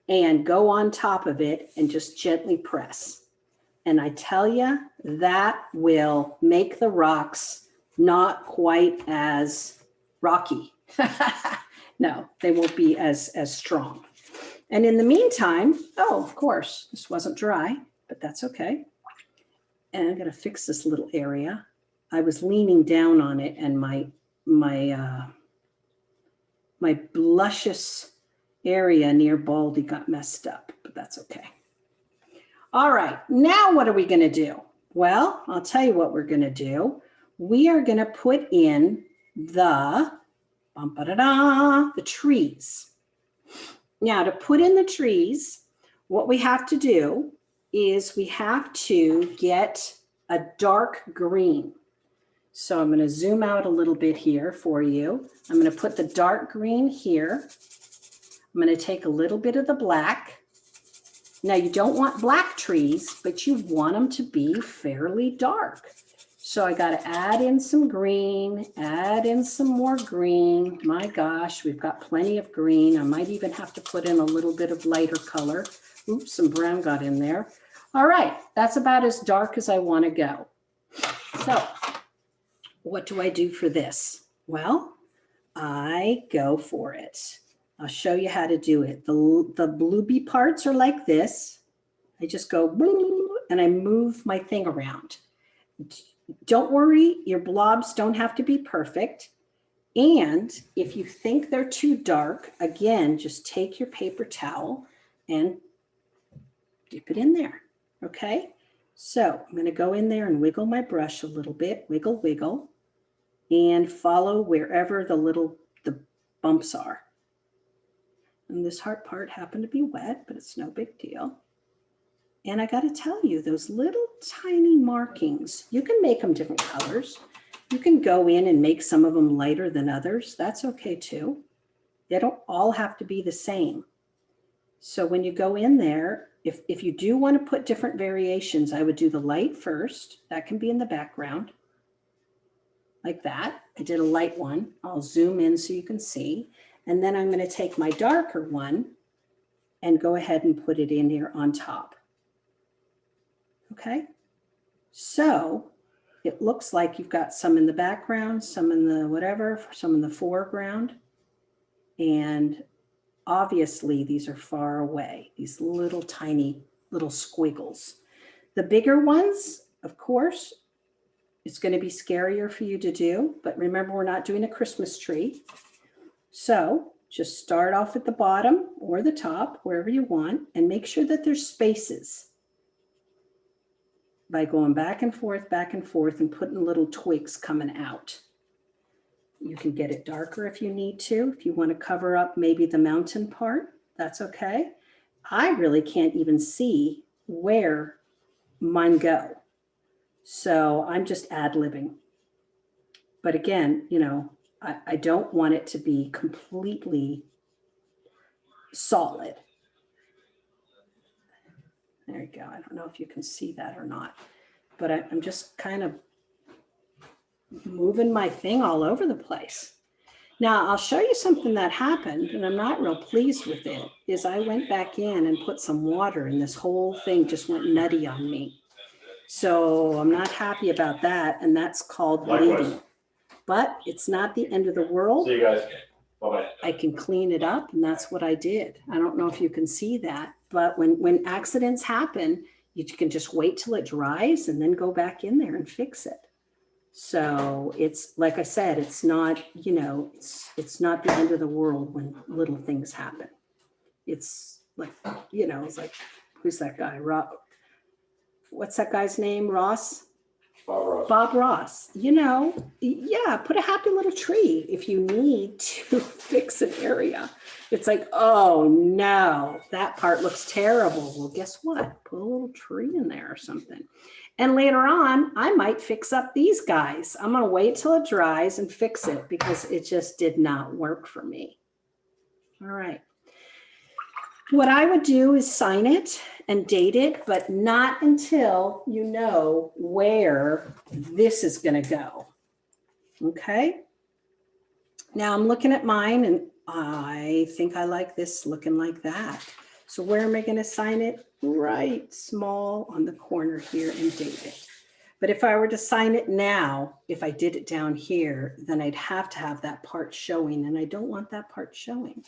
and go on top of it and just gently press. And I tell you, that will make the rocks not quite as rocky. No, they won't be as strong. And in the meantime, oh, of course, this wasn't dry, but that's okay. And I'm going to fix this little area. I was leaning down on it, and my blushes area near Baldy got messed up, but that's okay. All right, now what are we going to do? Well, I'll tell you what we're going to do. We are going to put in the trees. Now, to put in the trees, what we have to do is we have to get a dark green. So I'm going to zoom out a little bit here for you. I'm going to put the dark green here. I'm going to take a little bit of the black. Now, you don't want black trees, but you want them to be fairly dark. So I got to add in some green, add in some more green. My gosh, we've got plenty of green. I might even have to put in a little bit of lighter color. Oops, some brown got in there. All right, that's about as dark as I want to go. So what do I do for this? Well, I go for it. I'll show you how to do it. The bluey parts are like this. I just go and I move my thing around. Don't worry, your blobs don't have to be perfect. And if you think they're too dark, again, just take your paper towel and dip it in there, okay? So I'm gonna go in there and wiggle my brush a little bit, wiggle, wiggle, and follow wherever the bumps are. And this heart part happened to be wet, but it's no big deal. And I got to tell you, those little tiny markings, you can make them different colors. You can go in and make some of them lighter than others. That's okay too. They don't all have to be the same. So when you go in there, if you do want to put different variations, I would do the light first. That can be in the background. Like that. I did a light one. I'll zoom in so you can see. And then I'm going to take my darker one and go ahead and put it in here on top. Okay, so it looks like you've got some in the background, some in the whatever, some in the foreground. And obviously these are far away, these little tiny little squiggles. The bigger ones, of course, it's going to be scarier for you to do. But remember, we're not doing a Christmas tree. So just start off at the bottom or the top, wherever you want, and make sure that there's spaces by going back and forth, and putting little twigs coming out. You can get it darker if you need to. If you want to cover up maybe the mountain part, that's okay. I really can't even see where mine go. So I'm just ad-libbing. But again, you know, I don't want it to be completely solid. There you go. I don't know if you can see that or not, but I'm just kind of moving my thing all over the place. Now I'll show you something that happened, and I'm not real pleased with it, is I went back in and put some water and this whole thing just went nutty on me. So I'm not happy about that, and that's called Likewise. bleeding. But it's not the end of the world. See you guys. Bye-bye. I can clean it up, and that's what I did. I don't know if you can see that, but when accidents happen, you can just wait till it dries and then go back in there and fix it. So it's, like I said, it's not, you know, it's not the end of the world when little things happen. It's like, you know, it's like, who's that guy? What's that guy's name? Ross? Bob Ross. Bob Ross. You know, yeah, put a happy little tree if you need to fix an area. It's like, oh no, that part looks terrible. Well, guess what? Put a little tree in there or something. And later on, I might fix up these guys. I'm going to wait till it dries and fix it because it just did not work for me. All right. What I would do is sign it and date it, but not until you know where this is going to go. Okay. Now I'm looking at mine and I think I like this looking like that. So where am I going to sign it? Right small on the corner here and date it. But if I were to sign it now, if I did it down here, then I'd have to have that part showing, and I don't want that part showing.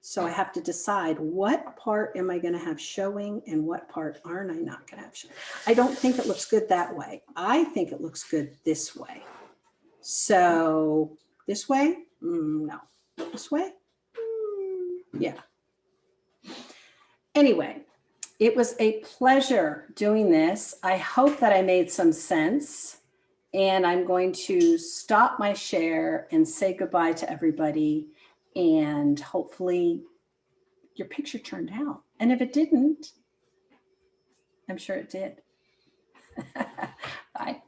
So I have to decide what part am I going to have showing and what part aren't I not going to have showing. I don't think it looks good that way. I think it looks good this way. So this way? No. This way? Yeah. Anyway, it was a pleasure doing this. I hope that I made some sense. And I'm going to stop my share and say goodbye to everybody. And hopefully your picture turned out. And if it didn't, I'm sure it did. Bye.